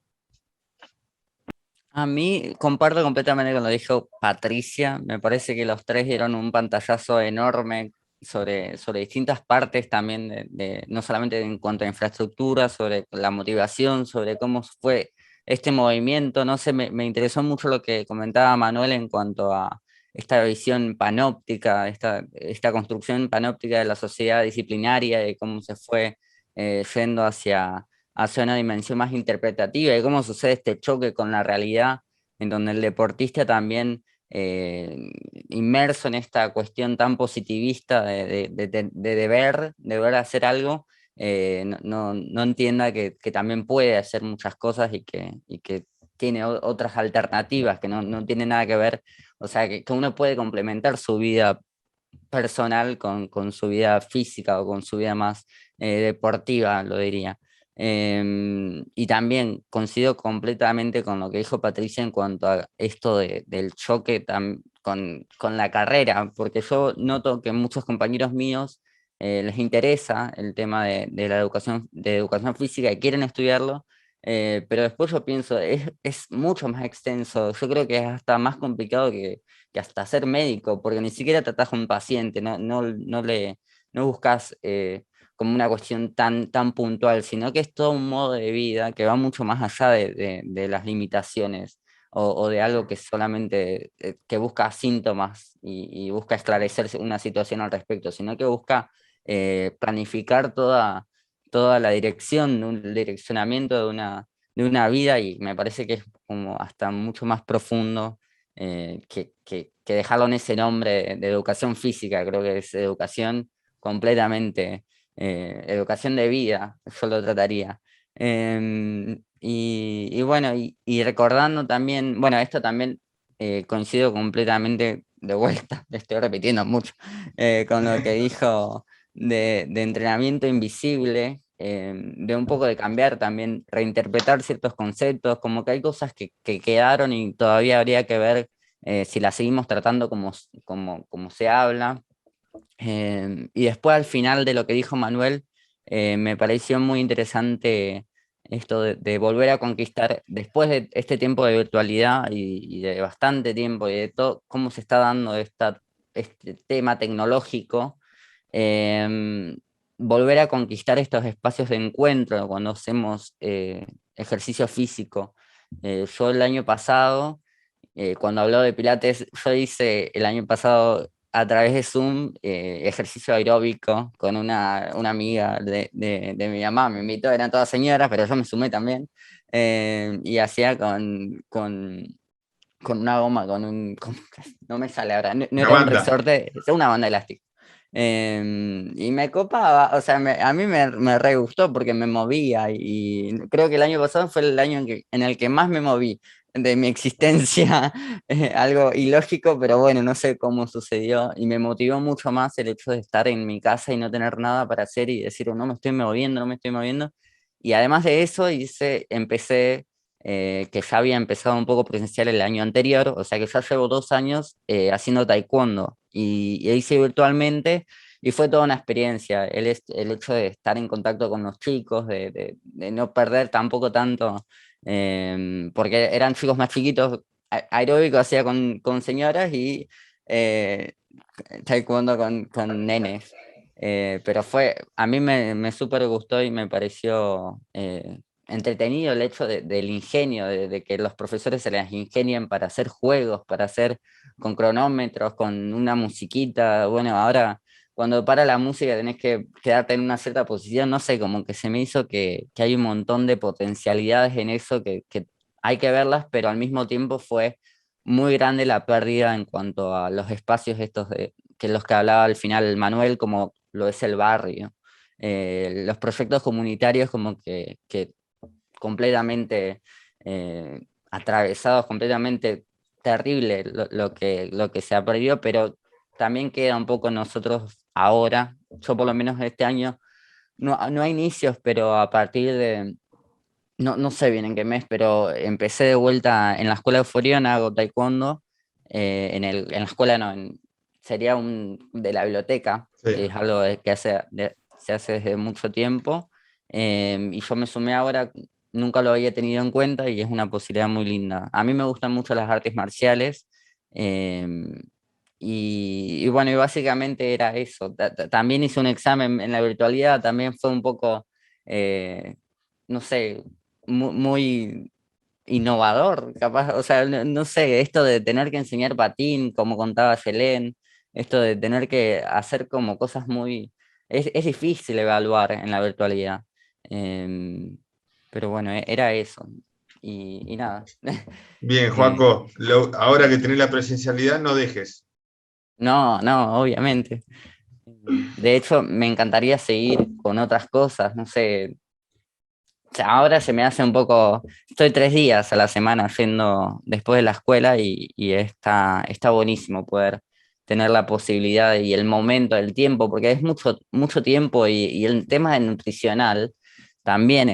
A mí comparto completamente con lo que dijo Patricia, me parece que los tres dieron un pantallazo enorme sobre distintas partes también, no solamente en cuanto a infraestructura, sobre la motivación, sobre cómo fue este movimiento. No sé, me interesó mucho lo que comentaba Manuel en cuanto a esta visión panóptica, esta construcción panóptica de la sociedad disciplinaria y cómo se fue yendo hacia una dimensión más interpretativa y cómo sucede este choque con la realidad, en donde el deportista también, inmerso en esta cuestión tan positivista de deber hacer algo, no entienda que también puede hacer muchas cosas y que tiene otras alternativas, que no tiene nada que ver, o sea, que uno puede complementar su vida personal con su vida física o con su vida más deportiva, lo diría. Y también coincido completamente con lo que dijo Patricia en cuanto a esto del choque con la carrera, porque yo noto que muchos compañeros míos les interesa el tema de la educación física y quieren estudiarlo, pero después yo pienso, es mucho más extenso, yo creo que es hasta más complicado que hasta ser médico, porque ni siquiera tratás a un paciente, no buscas como una cuestión tan puntual, sino que es todo un modo de vida que va mucho más allá de las limitaciones o de algo que solamente que busca síntomas y busca esclarecer una situación al respecto, sino que busca planificar toda la dirección, el direccionamiento de una vida, y me parece que es como hasta mucho más profundo que dejarlo en ese nombre de educación física. Creo que es educación completamente, educación de vida, yo lo trataría. Y bueno, y recordando también, bueno, esto también coincido completamente, de vuelta, le estoy repitiendo mucho, con lo que dijo de entrenamiento invisible, de un poco de cambiar también, reinterpretar ciertos conceptos, como que hay cosas que quedaron y todavía habría que ver si la seguimos tratando como se habla. Y después al final de lo que dijo Manuel, me pareció muy interesante esto de volver a conquistar, después de este tiempo de virtualidad y de bastante tiempo y de todo, cómo se está dando este tema tecnológico, volver a conquistar estos espacios de encuentro cuando hacemos ejercicio físico. Yo el año pasado, cuando habló de Pilates, yo hice el año pasado a través de Zoom ejercicio aeróbico con una amiga de mi mamá, me invitó, eran todas señoras, pero yo me sumé también, y hacía con una goma, no me sale ahora, no Una era un banda. resorte, es una banda elástica. Y me copaba, o sea, a mí me re gustó porque me movía y creo que el año pasado fue el año en el que más me moví de mi existencia, algo ilógico, pero bueno, no sé cómo sucedió y me motivó mucho más el hecho de estar en mi casa y no tener nada para hacer y decir, "Oh, no me estoy moviendo, no me estoy moviendo". Y además de eso, empecé, que ya había empezado un poco presencial el año anterior, o sea que ya llevo 2 años haciendo taekwondo y hice virtualmente y fue toda una experiencia. El hecho de estar en contacto con los chicos, de no perder tampoco tanto, porque eran chicos más chiquitos, aeróbico hacía con señoras y eh, taekwondo con nenes. Pero a mí me súper gustó y me pareció entretenido el hecho del ingenio, de que los profesores se las ingenien para hacer juegos, para hacer con cronómetros, con una musiquita. Bueno, ahora cuando para la música tenés que quedarte en una cierta posición, no sé, como que se me hizo que hay un montón de potencialidades en eso que hay que verlas, pero al mismo tiempo fue muy grande la pérdida en cuanto a los espacios estos que los que hablaba al final Manuel, como lo es el barrio. Los proyectos comunitarios como que completamente atravesados, completamente terrible lo que se ha perdido, pero también queda un poco en nosotros ahora. Yo por lo menos este año, no hay inicios, pero a partir de, no sé bien en qué mes, pero empecé de vuelta en la escuela de Forión, hago taekwondo, en la escuela no, sería de la biblioteca, Sí. que es algo que se hace desde mucho tiempo, y yo me sumé ahora, nunca lo había tenido en cuenta y es una posibilidad muy linda. A mí me gustan mucho las artes marciales, y bueno, y básicamente era eso. También hice un examen en la virtualidad, también fue un poco, no sé, muy innovador, capaz, o sea, no sé, esto de tener que enseñar patín, como contaba Selén, esto de tener que hacer como cosas es difícil evaluar en la virtualidad. Em, pero bueno, era eso. Y nada. Bien, Eh, Joaco, ahora que tenés la presencialidad, no dejes. no, no, obviamente. De hecho, me encantaría seguir con otras cosas, no sé. O sea, ahora se me hace un poco, estoy 3 días a la semana yendo después de la escuela y está buenísimo poder tener la posibilidad y el momento, el tiempo, porque es mucho, mucho tiempo y el tema de nutricional también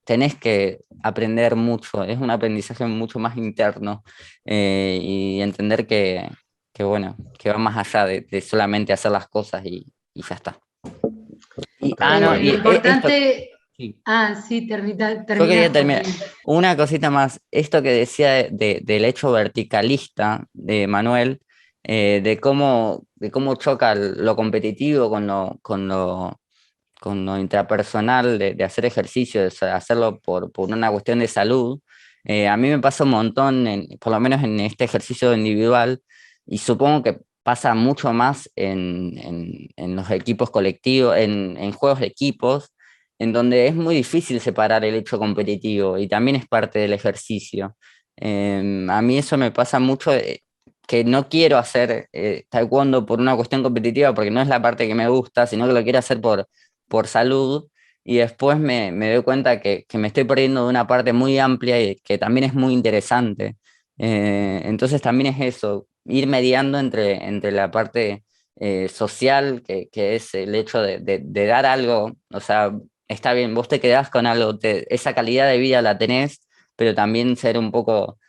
tenés que aprender mucho, es un aprendizaje mucho más interno, y entender bueno, que va más allá de solamente hacer las cosas y ya está. No, Lo esto, importante... sí. Ah, sí, termina, Yo quería termina, terminar. Joaquín. Una cosita más, esto que decía del hecho verticalista de Manuel, de cómo choca lo competitivo con lo intrapersonal, de hacer ejercicio, hacerlo por una cuestión de salud. A mí me pasa un montón, por lo menos en este ejercicio individual, y supongo que pasa mucho más en los equipos colectivos, en juegos de equipos, en donde es muy difícil separar el hecho competitivo y también es parte del ejercicio. A mí eso me pasa mucho, que no quiero hacer taekwondo por una cuestión competitiva, porque no es la parte que me gusta, sino que lo quiero hacer por salud, y después me doy cuenta que me estoy perdiendo de una parte muy amplia y que también es muy interesante. Entonces también es eso, ir mediando entre la parte social, que es el hecho de dar algo, o sea, está bien, vos te quedás con algo, esa calidad de vida la tenés, pero también ser un poco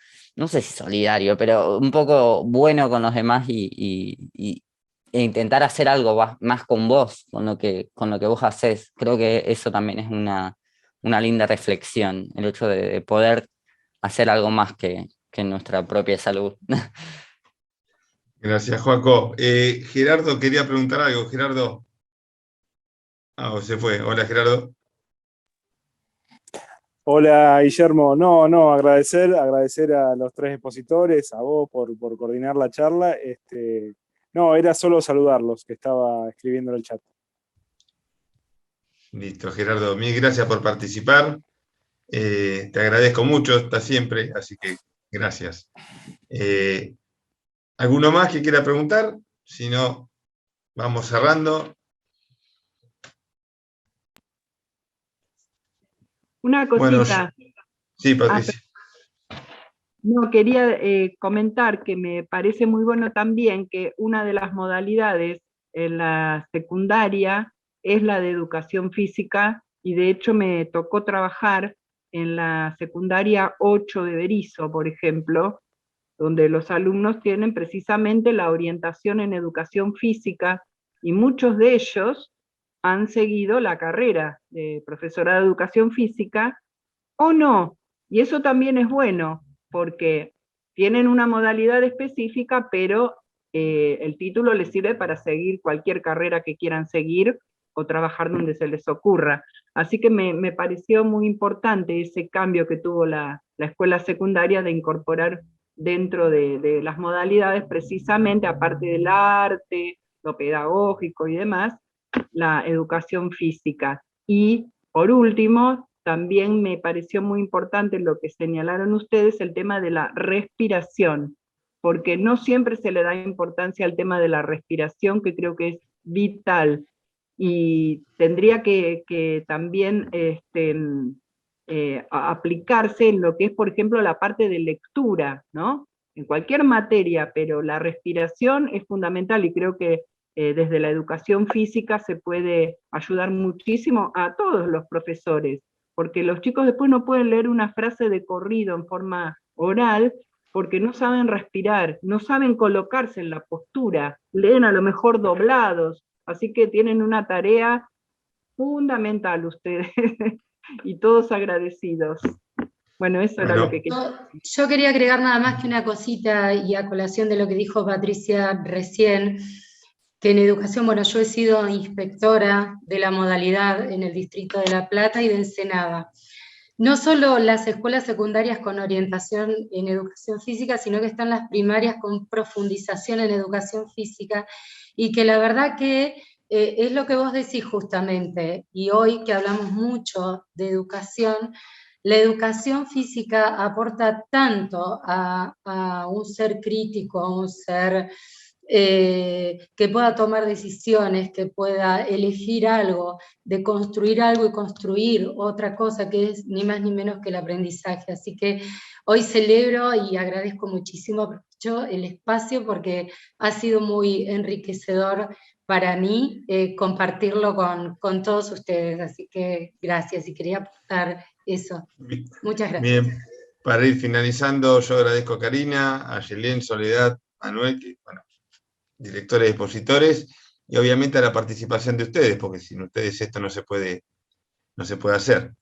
no sé si solidario, pero un poco bueno con los demás e intentar hacer algo más con vos, con lo que vos hacés. Creo que eso también es una linda reflexión, el hecho de poder hacer algo más que nuestra propia salud. Gracias, Joaco. Gerardo quería preguntar algo. Gerardo. Se fue. Hola, Gerardo. Hola, Guillermo. No, agradecer a los tres expositores, a vos por coordinar la charla. No, era solo saludarlos, que estaba escribiendo en el chat. Listo, Gerardo. Mil gracias por participar. Te agradezco mucho, está siempre, así que gracias. ¿Alguno más que quiera preguntar? Si no, vamos cerrando. Una cosita. Bueno, sí, Patricia. No, quería comentar que me parece muy bueno también que una de las modalidades en la secundaria es la de educación física, y de hecho me tocó trabajar en la secundaria 8 de Berisso, por ejemplo, donde los alumnos tienen precisamente la orientación en educación física, y muchos de ellos han seguido la carrera de profesorado de educación física, o no, y eso también es bueno, porque tienen una modalidad específica, pero el título les sirve para seguir cualquier carrera que quieran seguir o trabajar donde se les ocurra. Así que me pareció muy importante ese cambio que tuvo la escuela secundaria de incorporar dentro de las modalidades, precisamente, aparte del arte, lo pedagógico y demás, la educación física. Y por último, también me pareció muy importante lo que señalaron ustedes, el tema de la respiración, porque no siempre se le da importancia al tema de la respiración, que creo que es vital, y tendría que también aplicarse en lo que es, por ejemplo, la parte de lectura, ¿no? En cualquier materia, pero la respiración es fundamental, y creo que desde la educación física se puede ayudar muchísimo a todos los profesores, porque los chicos después no pueden leer una frase de corrido en forma oral, porque no saben respirar, no saben colocarse en la postura, leen a lo mejor doblados, así que tienen una tarea fundamental ustedes, y todos agradecidos. Bueno, eso era lo que quería. Yo quería agregar nada más que una cosita, y a colación de lo que dijo Patricia recién, que en educación, bueno, yo he sido inspectora de la modalidad en el distrito de La Plata y de Ensenada. No solo las escuelas secundarias con orientación en educación física, sino que están las primarias con profundización en educación física, y que la verdad que es lo que vos decís justamente, y hoy que hablamos mucho de educación, la educación física aporta tanto a un ser crítico, a un ser que pueda tomar decisiones, que pueda elegir algo, de construir algo y construir otra cosa, que es ni más ni menos que el aprendizaje. Así que hoy celebro y agradezco muchísimo el espacio, porque ha sido muy enriquecedor para mí compartirlo con todos ustedes. Así que gracias, y quería aportar eso. Muchas gracias. Bien, para ir finalizando, yo agradezco a Karina, a Yelén, Soledad, Manuel, que, bueno, directores y expositores, y obviamente a la participación de ustedes, porque sin ustedes esto no se puede hacer.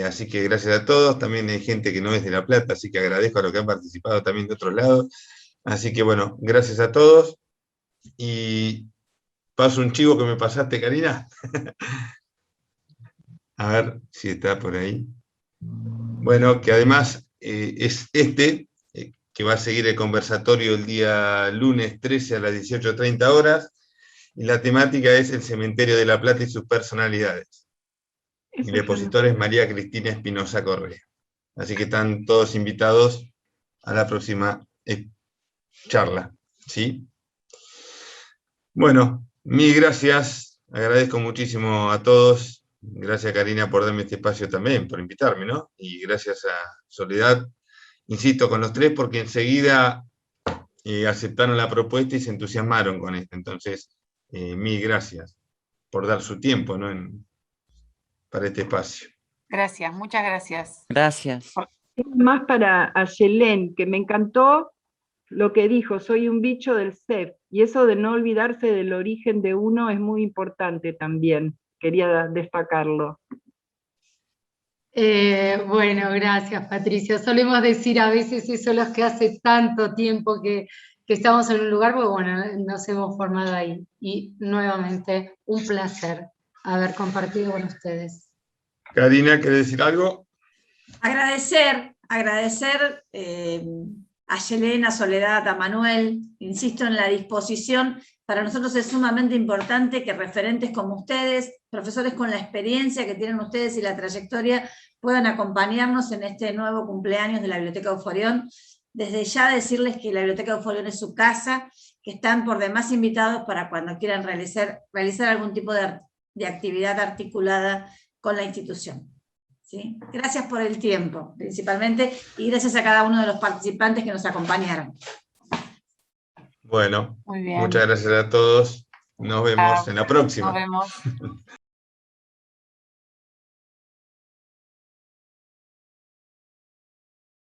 Así que gracias a todos. También hay gente que no es de La Plata, así que agradezco a los que han participado también de otros lados. Así que bueno, gracias a todos. Y paso un chivo que me pasaste, Karina. A ver si está por ahí. Bueno, que además es que va a seguir el conversatorio el día lunes 13 a las 18:30 horas, y la temática es el cementerio de La Plata y sus personalidades. Y el expositor es María Cristina Espinosa Correa. Así que están todos invitados a la próxima charla, ¿sí? Bueno, mil gracias, agradezco muchísimo a todos. Gracias, Karina, por darme este espacio también, por invitarme, ¿no? Y gracias a Soledad, insisto, con los tres, porque enseguida aceptaron la propuesta y se entusiasmaron con esto. Entonces, mil gracias por dar su tiempo, ¿no? para este espacio. Gracias, muchas gracias. Gracias. Más para Ayelén, que me encantó lo que dijo, soy un bicho del CEF, y eso de no olvidarse del origen de uno es muy importante también, quería destacarlo. Bueno, gracias Patricia. Solemos decir a veces eso los que hace tanto tiempo que estamos en un lugar, pues bueno, nos hemos formado ahí. Y nuevamente, un placer haber compartido con ustedes. Karina, ¿querés decir algo? Agradecer a Yelena, a Soledad, a Manuel, insisto en la disposición. Para nosotros es sumamente importante que referentes como ustedes, profesores con la experiencia que tienen ustedes y la trayectoria, puedan acompañarnos en este nuevo cumpleaños de la Biblioteca Euforión. Desde ya decirles que la Biblioteca Euforión es su casa, que están por demás invitados para cuando quieran realizar algún tipo de actividad articulada con la institución. ¿Sí? Gracias por el tiempo, principalmente, y gracias a cada uno de los participantes que nos acompañaron. Bueno, Muy bien. muchas gracias a todos. Nos vemos en la próxima. Nos vemos.